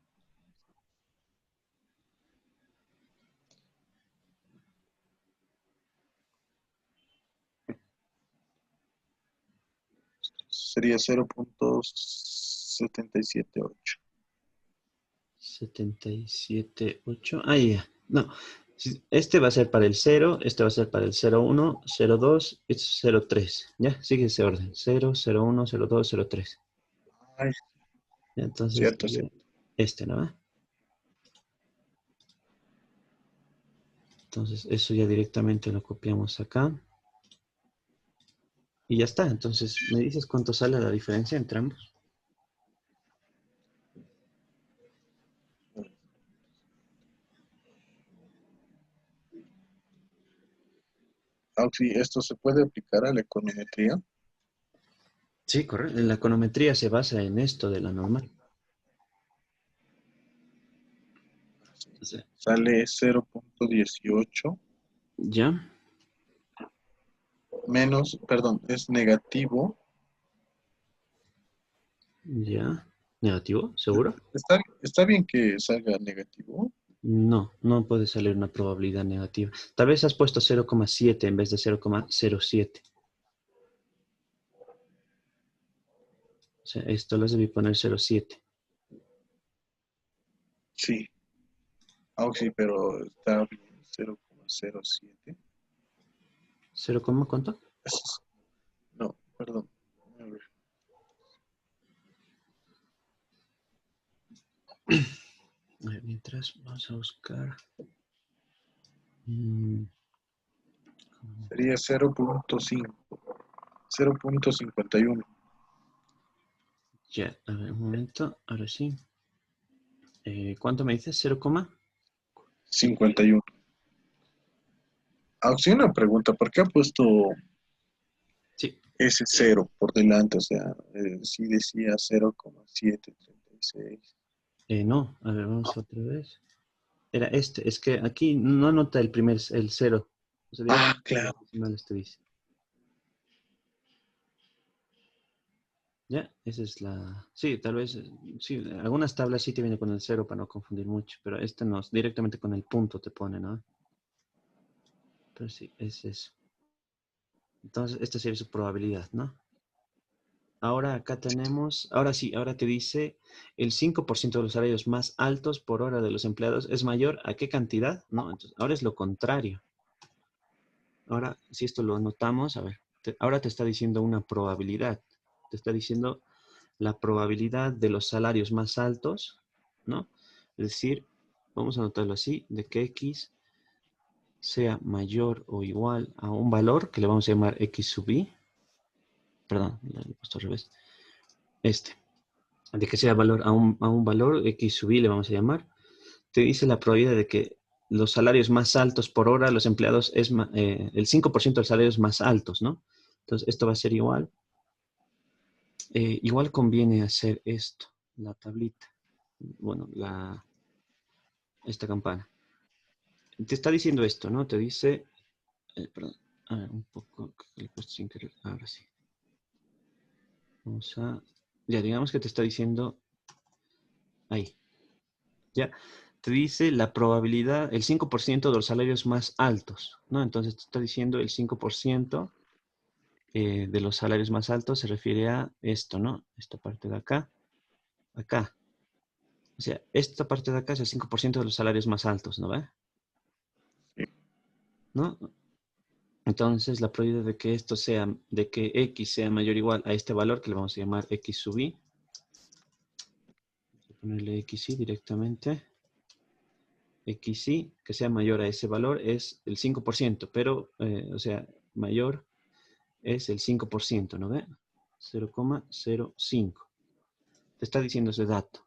B: Sería 0.778.
A: 77.8. Ah, ya. No. Este va a ser para el 0, este va a ser para el 0.1, 0.2, este es 0.3. ¿Ya? Sigue ese orden. 0, 0.1, 0.2, 0.3.
B: Ay,
A: Entonces,
B: cierto, cierto.
A: este, ¿no? Entonces, eso ya directamente lo copiamos acá. Y ya está. Entonces, ¿me dices cuánto sale la diferencia entre ambos?
B: Sí, esto se puede aplicar a la econometría.
A: Sí, correcto. La econometría se basa en esto de la normal. O sea,
B: Sale 0.18
A: ¿ya?
B: menos, perdón, es negativo.
A: ¿Ya? ¿Negativo? ¿Seguro?
B: Está bien que salga negativo.
A: No, no puede salir una probabilidad negativa. Tal vez has puesto 0,7 en vez de 0,07. O sea, esto lo debí poner 0,7.
B: Sí, sí, pero está bien, 0.07.
A: ¿0, cuánto?
B: No, perdón. A ver.
A: A ver, mientras vamos a buscar. mm,
B: Sería 0.5, 0.51.
A: ya, a ver, un momento. Ahora sí. ¿Cuánto me dices? 0,
B: 51. Sí, una pregunta, ¿por qué ha puesto
A: sí.
B: ese cero por delante? O sea, si decía 0.736.
A: No, a ver, vamos otra vez. Era este. Es que aquí no anota el 0. O sea, directamente en
B: Claro.
A: los decimales te dice. Ya, esa es la... Sí, tal vez, sí, algunas tablas sí te vienen con el 0 para no confundir mucho, pero este no, directamente con el punto te pone, ¿no? Pero sí, es eso. Entonces, esta sería su probabilidad, ¿no? Ahora acá tenemos, ahora sí, ahora te dice el 5% de los salarios más altos por hora de los empleados es mayor a qué cantidad, ¿no? Entonces, ahora es lo contrario. Ahora, si esto lo anotamos, a ver, ahora te está diciendo una probabilidad. Te está diciendo la probabilidad de los salarios más altos, ¿no? Es decir, vamos a anotarlo así, de que X sea mayor o igual a un valor que le vamos a llamar X sub I. Perdón, lo he puesto al revés. Este. De que sea valor a un valor X sub I le vamos a llamar. Te dice la probabilidad de que los salarios más altos por hora, los empleados, es el 5% de los salarios más altos, ¿no? Entonces, esto va a ser igual. Igual conviene hacer esto, la tablita. Bueno, esta campana. Te está diciendo esto, ¿no? Te dice, perdón, a ver, un poco, que le he puesto sin querer, ahora sí. Vamos a, ya, digamos que te está diciendo, ahí, ya, te dice la probabilidad, el 5% de los salarios más altos, ¿no? Entonces te está diciendo el 5% de los salarios más altos se refiere a esto, ¿no? Esta parte de acá, acá. O sea, esta parte de acá es el 5% de los salarios más altos, ¿no ve?
B: Sí.
A: ¿No? Entonces, la probabilidad de que esto sea, de que X sea mayor o igual a este valor, que le vamos a llamar X sub I, vamos a ponerle XY directamente, XY, que sea mayor a ese valor, es el 5%, pero, o sea, mayor es el 5%, ¿no ve? 0,05. Te está diciendo ese dato,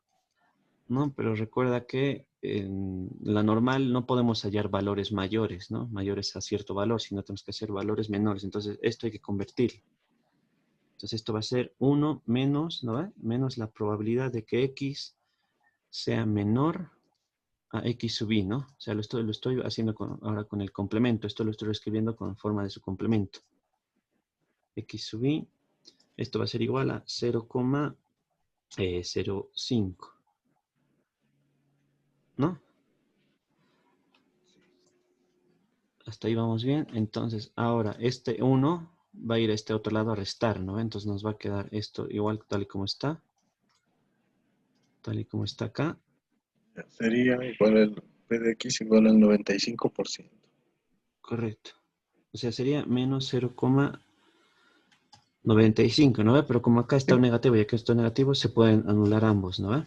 A: ¿no? Pero recuerda que en la normal no podemos hallar valores mayores, ¿no? Mayores a cierto valor, sino tenemos que hacer valores menores. Entonces, esto hay que convertirlo. Entonces, esto va a ser 1 menos, ¿no ve? Menos la probabilidad de que X sea menor a X sub I, ¿no? O sea, lo estoy haciendo ahora con el complemento. Esto lo estoy escribiendo con forma de su complemento. X sub I, esto va a ser igual a 0,05, ¿no? Hasta ahí vamos bien. Entonces, ahora este 1 va a ir a este otro lado a restar, ¿no? Entonces nos va a quedar esto igual tal y como está. Tal y como está acá.
B: Sería igual el P de X igual al 95%.
A: Correcto. O sea, sería menos 0,95, ¿no ve? Pero como acá está un negativo y acá está un negativo, se pueden anular ambos, ¿no ve?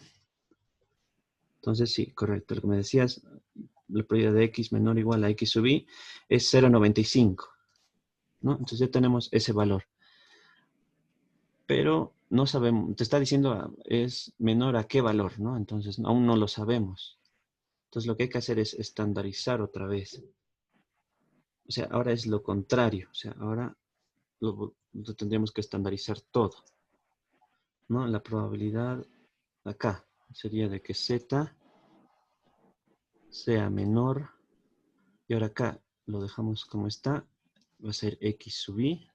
A: Entonces, sí, correcto. Lo que me decías, la probabilidad de X menor o igual a X sub I es 0,95, ¿no? Entonces ya tenemos ese valor. Pero no sabemos, te está diciendo es menor a qué valor, ¿no? Entonces aún no lo sabemos. Entonces lo que hay que hacer es estandarizar otra vez. O sea, ahora es lo contrario. O sea, ahora lo tendríamos que estandarizar todo, ¿no? La probabilidad acá sería de que Z sea menor. Y ahora acá lo dejamos como está. Va a ser X sub I.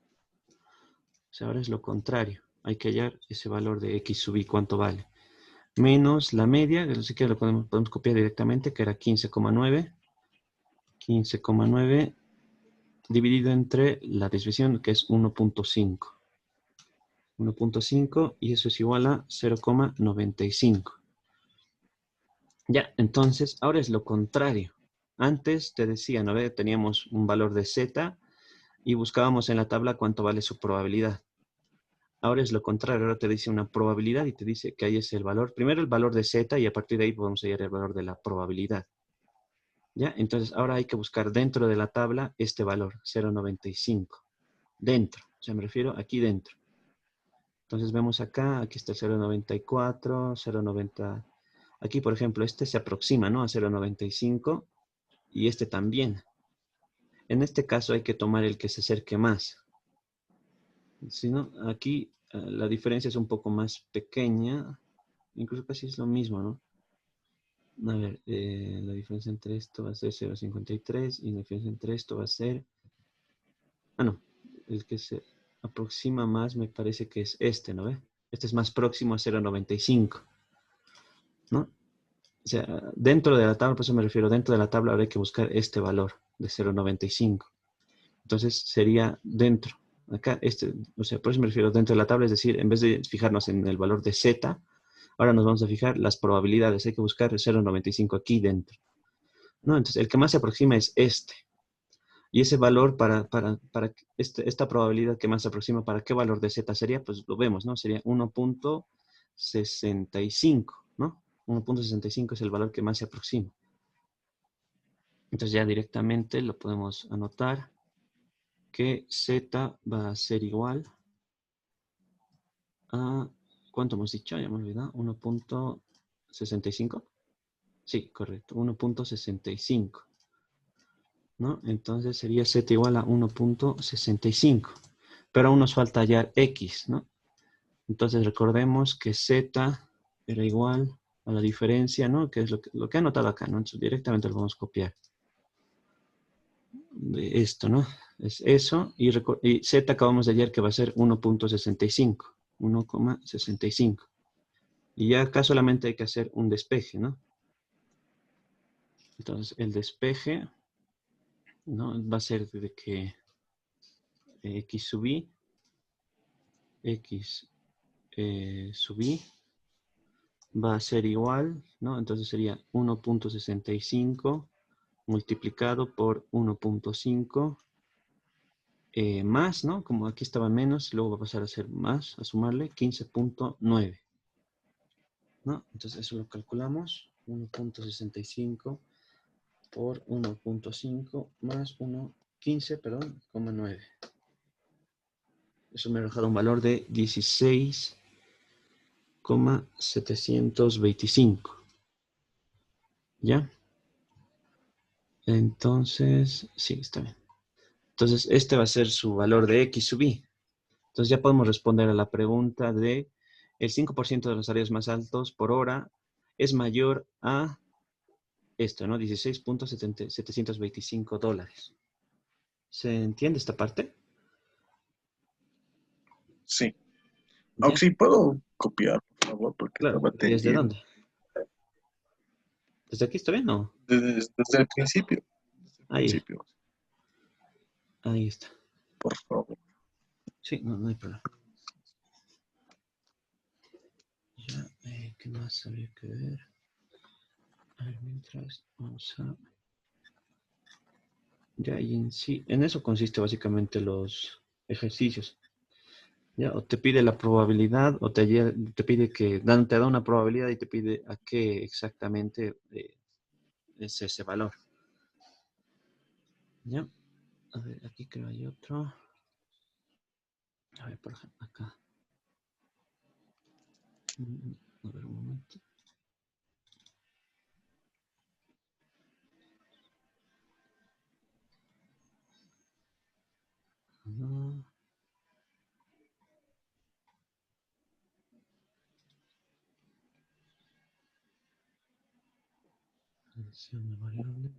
A: O sea, ahora es lo contrario. Hay que hallar ese valor de X sub I, ¿cuánto vale? Menos la media, que sí que lo podemos copiar directamente, que era 15,9. 15,9 dividido entre la desviación, que es 1,5. 1,5 y eso es igual a 0,95. Ya, entonces, ahora es lo contrario. Antes te decía, ¿no ve? Teníamos un valor de Z y buscábamos en la tabla cuánto vale su probabilidad. Ahora es lo contrario, ahora te dice una probabilidad y te dice que ahí es el valor. Primero el valor de Z y a partir de ahí podemos hallar el valor de la probabilidad. ¿Ya? Entonces ahora hay que buscar dentro de la tabla este valor, 0,95. Dentro, o sea, me refiero aquí dentro. Entonces vemos acá, aquí está el 0,94, 0,90. Aquí, por ejemplo, este se aproxima, ¿no? A 0,95 y este también. En este caso hay que tomar el que se acerque más. Si no, aquí la diferencia es un poco más pequeña. Incluso casi es lo mismo, ¿no? A ver, la diferencia entre esto va a ser 0,53 y la diferencia entre esto va a ser... Ah, no. El que se aproxima más me parece que es este, ¿no ve? Este es más próximo a 0,95, ¿no? O sea, dentro de la tabla, por eso me refiero, dentro de la tabla habrá que buscar este valor de 0,95. Entonces sería dentro. Acá, o sea, por eso me refiero dentro de la tabla, es decir, en vez de fijarnos en el valor de Z, ahora nos vamos a fijar las probabilidades. Hay que buscar el 0,95 aquí dentro, ¿no? Entonces, el que más se aproxima es este. Y ese valor esta probabilidad que más se aproxima, ¿para qué valor de Z sería? Pues lo vemos, ¿no? Sería 1,65, ¿no? 1,65 es el valor que más se aproxima. Entonces ya directamente lo podemos anotar que Z va a ser igual a, ¿cuánto hemos dicho? Ya me he olvidado, 1,65. Sí, correcto, 1,65. ¿No? Entonces sería Z igual a 1,65. Pero aún nos falta hallar X, ¿no? Entonces recordemos que Z era igual a la diferencia, ¿no? Que es lo que he anotado acá, ¿no? Entonces directamente lo vamos a copiar. De esto, ¿no? Es eso. Y Z acabamos de hallar que va a ser 1,65. 1,65. Y ya acá solamente hay que hacer un despeje, ¿no? Entonces el despeje, ¿no? Va a ser de que X sub I, X sub I va a ser igual, ¿no? Entonces sería 1,65 multiplicado por 1,5 más, ¿no? Como aquí estaba menos, luego va a pasar a ser más, a sumarle 15,9, ¿no? Entonces eso lo calculamos, 1,65 por 1,5 más 15, perdón, 9. Eso me ha arrojado un valor de 16,725. ¿Ya? Entonces, sí, está bien. Entonces, este va a ser su valor de X sub Y. Entonces, ya podemos responder a la pregunta de el 5% de los salarios más altos por hora es mayor a esto, ¿no? 16,725 dólares. ¿Se entiende esta parte?
B: Sí.
A: ¿Ya?
B: Aunque sí puedo copiar, por favor, porque
A: Claro.
B: estaba
A: ¿Y desde
B: tendido.
A: dónde? ¿Desde aquí está bien? No.
B: Desde el principio. Desde el
A: Ahí,
B: principio,
A: ahí está.
B: por favor.
A: Sí, no, no hay problema. Ya, ¿qué más había que ver? A ver, mientras vamos a... Ya, y en sí, en eso consiste básicamente los ejercicios. ¿Ya? O te pide la probabilidad, o te pide te da una probabilidad y te pide a qué exactamente es ese valor. ¿Ya? A ver, aquí creo hay otro. A ver, por ejemplo, acá. A ver, un momento. Ah, selección de variables.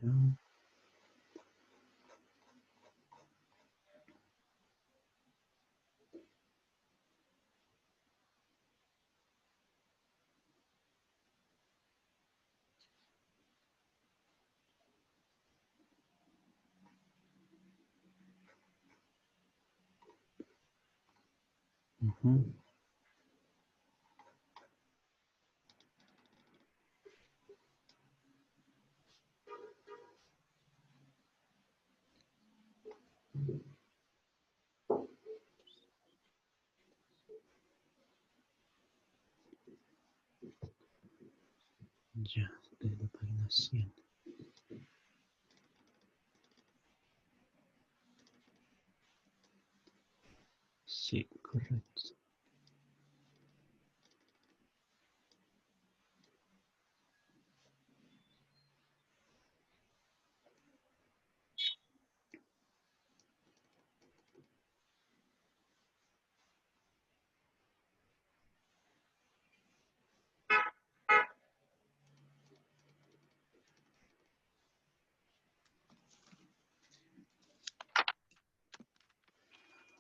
A: Ya. Ujú. Ya, de la página 100. Sí, correcto.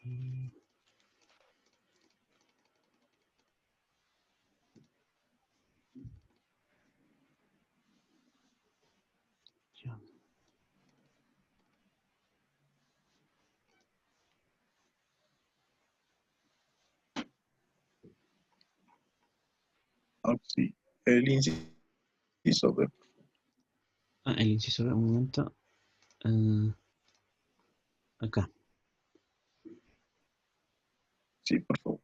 A: Mm, ya.
B: Aunque sí. El inciso B.
A: Ah, el inciso, un momento. Ah, acá.
B: Sí, por favor.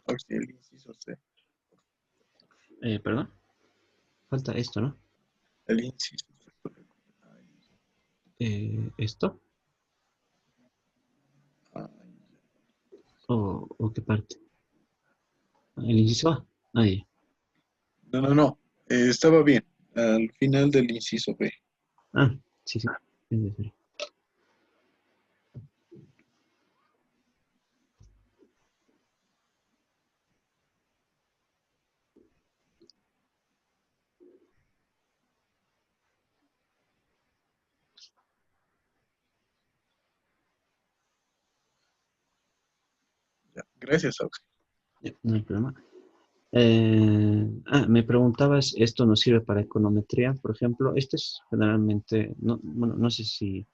B: Aunque sí, el inciso C.
A: Perdón. Falta esto, ¿no?
B: El inciso C.
A: Esto.
B: Ahí.
A: ¿O qué parte? El inciso A. Ahí.
B: No, no, no. Estaba bien. al final del inciso B.
A: Ah, sí, sí. Es decir,
B: Ya, gracias, Auxi.
A: ya, no hay problema. Me preguntabas, ¿esto nos sirve para econometría? Por ejemplo, este es generalmente, no, bueno, no sé si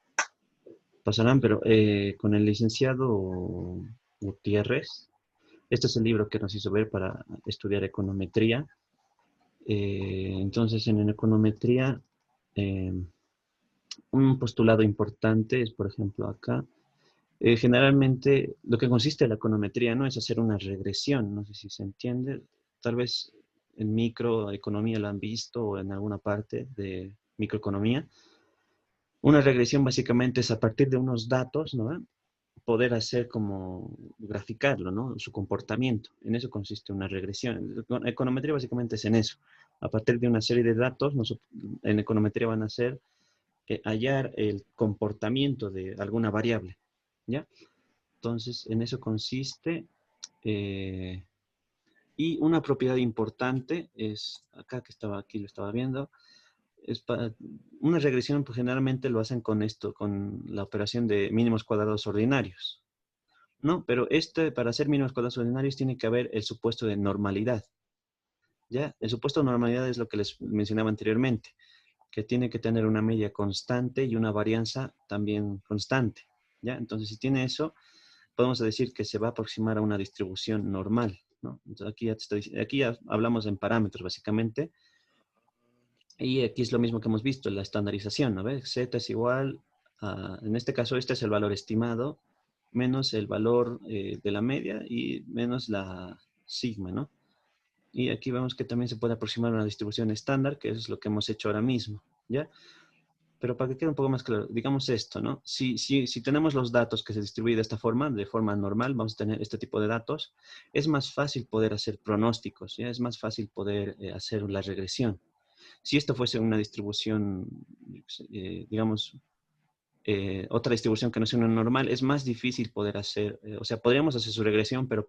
A: pasarán, pero con el licenciado Gutiérrez, este es el libro que nos hizo ver para estudiar econometría. Entonces, en econometría, eh, un postulado importante es, por ejemplo, acá, generalmente lo que consiste en la econometría no es hacer una regresión, no sé si se entiende, tal vez en microeconomía lo han visto o en alguna parte de microeconomía. Una regresión básicamente es a partir de unos datos, ¿no? Poder hacer como graficarlo, ¿no? Su comportamiento. En eso consiste una regresión. Econometría básicamente es en eso. A partir de una serie de datos, en econometría van a ser hallar el comportamiento de alguna variable, ¿ya? Entonces, en eso consiste. eh, y una propiedad importante es, acá que estaba, aquí lo estaba viendo, es para, una regresión pues, generalmente lo hacen con esto, con la operación de mínimos cuadrados ordinarios. No, pero para hacer mínimos cuadrados ordinarios tiene que haber el supuesto de normalidad. ¿Ya? El supuesto de normalidad es lo que les mencionaba anteriormente, que tiene que tener una media constante y una varianza también constante. ¿Ya? Entonces, si tiene eso, podemos decir que se va a aproximar a una distribución normal. ¿No? Entonces, aquí ya hablamos en parámetros, básicamente. Y aquí es lo mismo que hemos visto, la estandarización, ¿no ves? Z es igual a, en este caso, este es el valor estimado, menos el valor de la media y menos la sigma, ¿no? Y aquí vemos que también se puede aproximar a una distribución estándar, que es lo que hemos hecho ahora mismo, ¿ya? Pero para que quede un poco más claro, digamos esto, ¿no? Si tenemos los datos que se distribuyen de forma normal, vamos a tener este tipo de datos, es más fácil poder hacer pronósticos, ¿ya? Es más fácil poder hacer la regresión. Si esto fuese una distribución, digamos, otra distribución que no sea una normal, es más difícil poder hacer, o sea, podríamos hacer su regresión, pero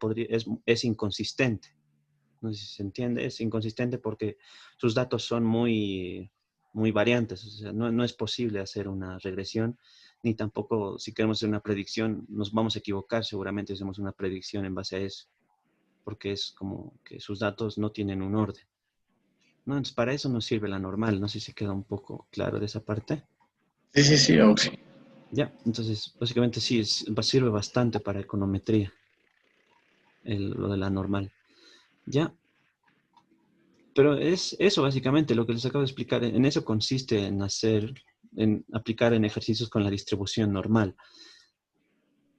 A: es inconsistente. No sé si se entiende, es inconsistente porque sus datos son muy variantes, o sea, no es posible hacer una regresión, ni tampoco si queremos hacer una predicción, nos vamos a equivocar seguramente si hacemos una predicción en base a eso, porque es como que sus datos no tienen un orden. No, entonces para eso nos sirve la normal. No sé si queda un poco claro de esa parte.
B: Sí, sí, sí, Auxi.
A: Ya, entonces básicamente sí, sirve bastante para econometría, lo de la normal. Ya, pero es eso básicamente lo que les acabo de explicar. En eso consiste en aplicar en ejercicios con la distribución normal.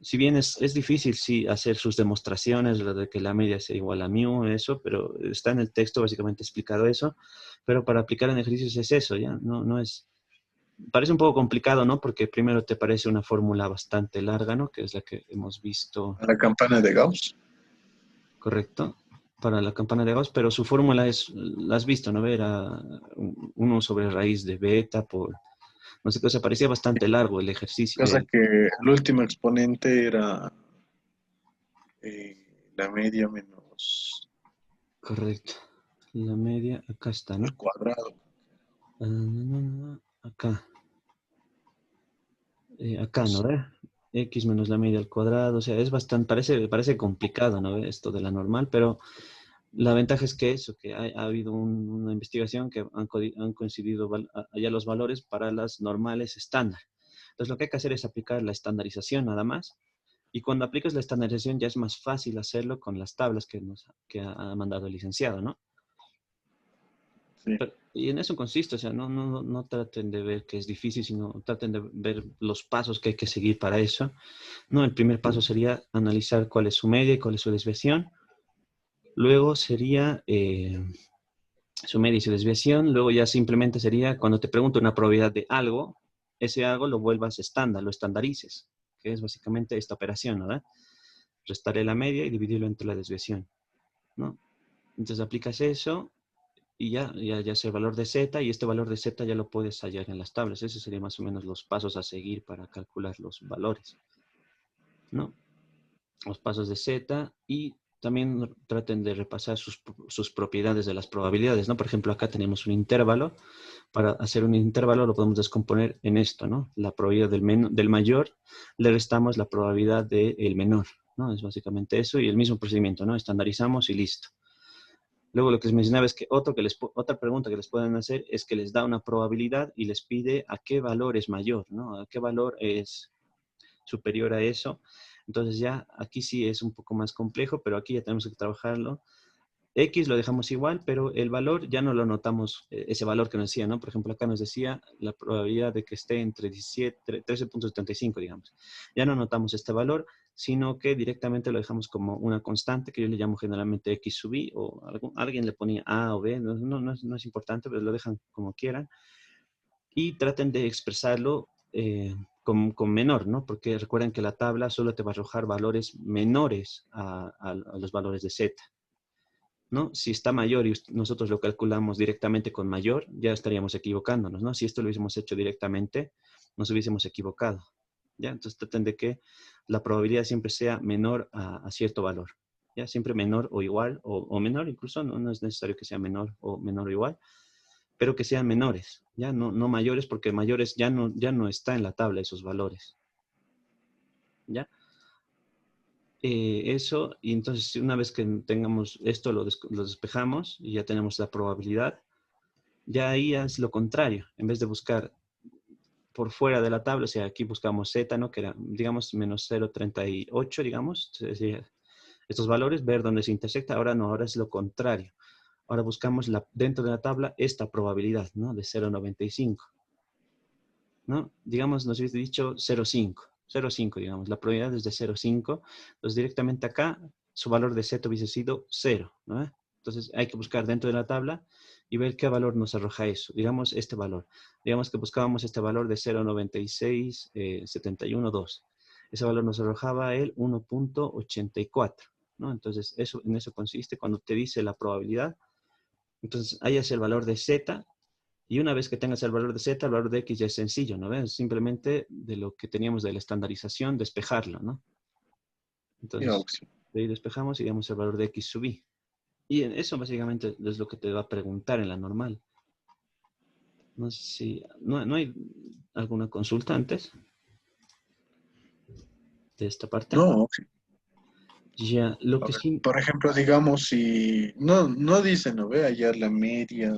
A: Si bien es difícil, sí, hacer sus demostraciones, lo de que la media sea igual a mu, eso, pero está en el texto básicamente explicado eso. Pero para aplicar en ejercicios es eso, ya, no es. Parece un poco complicado, ¿no? Porque primero te parece una fórmula bastante larga, ¿no? Que es la que hemos visto,
B: A la campana de Gauss.
A: correcto, para la campana de Gauss, pero su fórmula la has visto, ¿no? Era 1 sobre raíz de beta por, no sé qué, o sea, parecía bastante largo el ejercicio.
B: Cosa que el último exponente era la media menos
A: Correcto. La media, acá está,
B: el
A: ¿no?
B: cuadrado.
A: Acá. Acá, ¿no ve? X menos la media al cuadrado, o sea, es bastante, parece complicado, ¿no ve? Esto de la normal, pero la ventaja es que eso, que ha habido una investigación que han coincidido allá los valores para las normales estándar. Entonces, lo que hay que hacer es aplicar la estandarización nada más. Y cuando aplicas la estandarización ya es más fácil hacerlo con las tablas que ha mandado el licenciado, ¿no?
B: Sí.
A: Y en eso consiste, o sea, no traten de ver que es difícil, sino traten de ver los pasos que hay que seguir para eso. No, el primer paso sería analizar cuál es su media y cuál es su desviación. Luego sería su media y su desviación. Luego ya simplemente sería cuando te pregunto una probabilidad de algo, ese algo lo vuelvas estándar, lo estandarices, que es básicamente esta operación, ¿verdad? Restarle la media y dividirlo entre la desviación, ¿no? Entonces aplicas eso y ya sea el valor de z, y este valor de z ya lo puedes hallar en las tablas. Esos serían más o menos los pasos a seguir para calcular los valores, ¿no? Los pasos de z, y también traten de repasar sus propiedades de las probabilidades, ¿no? Por ejemplo, acá tenemos un intervalo. Para hacer un intervalo lo podemos descomponer en esto, ¿no? La probabilidad del mayor, le restamos la probabilidad del menor, ¿no? Es básicamente eso, y el mismo procedimiento, ¿no? Estandarizamos y listo. Luego lo que les mencionaba es que otra pregunta que les pueden hacer es que les da una probabilidad y les pide a qué valor es mayor, ¿no? A qué valor es superior a eso. Entonces ya aquí sí es un poco más complejo, pero aquí ya tenemos que trabajarlo. X lo dejamos igual, pero el valor ya no lo notamos, ese valor que nos decía, ¿no? Por ejemplo, acá nos decía la probabilidad de que esté entre 13.75, digamos. Ya no notamos este valor, sino que directamente lo dejamos como una constante, que yo le llamo generalmente X sub I, o alguien le ponía A o B, no es importante, pero lo dejan como quieran. Y traten de expresarlo con menor, ¿no? Porque recuerden que la tabla solo te va a arrojar valores menores a los valores de Z, ¿no? Si está mayor y nosotros lo calculamos directamente con mayor, ya estaríamos equivocándonos, ¿no? Si esto lo hubiésemos hecho directamente, nos hubiésemos equivocado, ¿ya? Entonces traten de que la probabilidad siempre sea menor a cierto valor, ¿ya? Siempre menor o igual, o menor incluso, no es necesario que sea menor o igual, pero que sean menores, ¿ya? No mayores, porque mayores ya no está en la tabla esos valores, ¿ya? Eso, y entonces una vez que tengamos esto, lo despejamos y ya tenemos la probabilidad, ya ahí es lo contrario. En vez de buscar por fuera de la tabla, o sea, aquí buscamos z, ¿no? Que era, digamos, menos 0,38, digamos, estos valores, ver dónde se intersecta. Ahora no, ahora es lo contrario. Ahora buscamos dentro de la tabla esta probabilidad, ¿no? De 0,95, ¿no? Digamos, nos hubiese dicho 0,5, digamos, la probabilidad es de 0,5, entonces directamente acá su valor de z hubiese sido 0, ¿no? Entonces hay que buscar dentro de la tabla y ver qué valor nos arroja eso, digamos este valor. Digamos que buscábamos este valor de 0,9671,2. Ese valor nos arrojaba el 1,84, ¿no? Entonces en eso consiste cuando te dice la probabilidad. Entonces hayas el valor de z, y una vez que tengas el valor de z, el valor de x ya es sencillo, ¿no ves? Simplemente de lo que teníamos de la estandarización, despejarlo, ¿no?
B: Ya,
A: Entonces,
B: sí.
A: de ahí despejamos y damos el valor de x sub i. Y eso básicamente es lo que te va a preguntar en la normal. No sé si... ¿No hay alguna consulta antes de esta parte?
B: No, sí.
A: Ya, lo
B: A
A: que
B: ver,
A: sí...
B: por ejemplo, digamos, si no dice, no ve allá la media.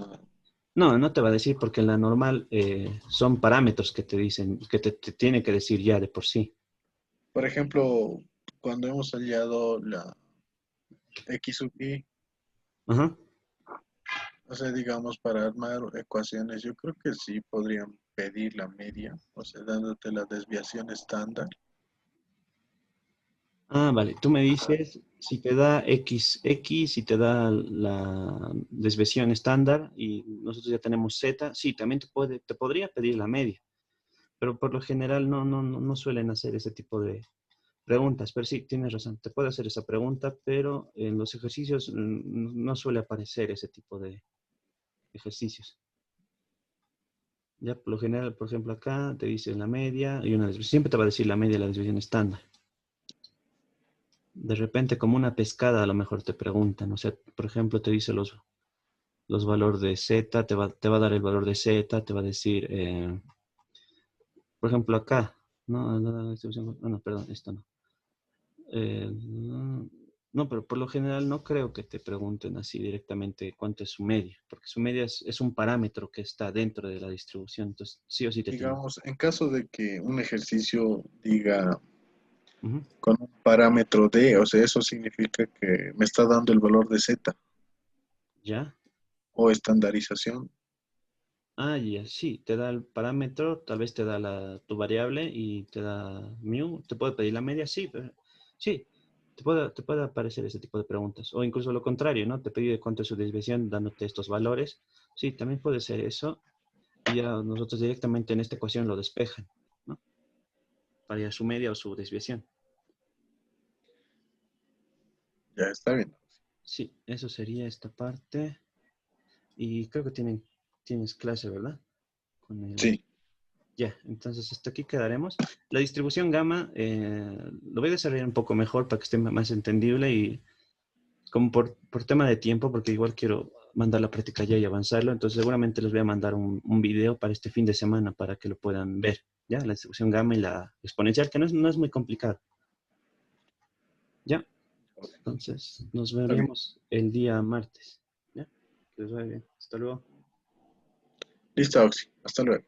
A: No te va a decir porque en la normal son parámetros que te dicen, que te tiene que decir ya de por sí.
B: Por ejemplo, cuando hemos hallado la X sub i,
A: Ajá.
B: o sea, digamos, para armar ecuaciones, yo creo que sí podrían pedir la media, o sea, dándote la desviación estándar.
A: Ah, vale. Tú me dices si te da XX, si te da la desviación estándar y nosotros ya tenemos Z, sí, también te podría pedir la media, pero por lo general no suelen hacer ese tipo de preguntas. Pero sí, tienes razón, te puede hacer esa pregunta, pero en los ejercicios no suele aparecer ese tipo de ejercicios. Ya por lo general, por ejemplo, acá te dice la media y una desviación. Siempre te va a decir la media y la desviación estándar. De repente, como una pescada, a lo mejor te preguntan, o sea, por ejemplo, te dice los valores de Z, te va a dar el valor de Z, te va a decir, por ejemplo, acá, ¿no? No, perdón, esto no. No, pero por lo general no creo que te pregunten así directamente cuánto es su media, porque su media es un parámetro que está dentro de la distribución, entonces sí o sí te tiene.
B: Digamos, en caso de que un ejercicio diga
A: Ujú.
B: con un parámetro D, o sea, eso significa que me está dando el valor de Z
A: ¿Ya?
B: o estandarización.
A: Ah, ya, sí, te da el parámetro, tal vez te da tu variable y te da mu, te puede pedir la media, sí, pero sí, te puede aparecer ese tipo de preguntas. O incluso lo contrario, ¿no? Te pide cuánto es su desviación dándote estos valores. Sí, también puede ser eso. Y ya nosotros directamente en esta ecuación lo despejan, ¿no? Para ir a su media o su desviación.
B: Ya está bien.
A: Sí, eso sería esta parte. Y creo que tienes clase, ¿verdad? Con el...
B: Sí.
A: Ya, entonces hasta aquí quedaremos. La distribución gamma lo voy a desarrollar un poco mejor para que esté más entendible y como por tema de tiempo, porque igual quiero mandar la práctica ya y avanzarlo, entonces seguramente les voy a mandar un video para este fin de semana para que lo puedan ver, ¿ya? La distribución gamma y la exponencial, que no es muy complicado, ¿ya? Entonces nos
B: Ok.
A: veríamos el día martes, ¿ya? Que les vaya bien. Hasta luego.
B: Listo, Oxy. Hasta luego.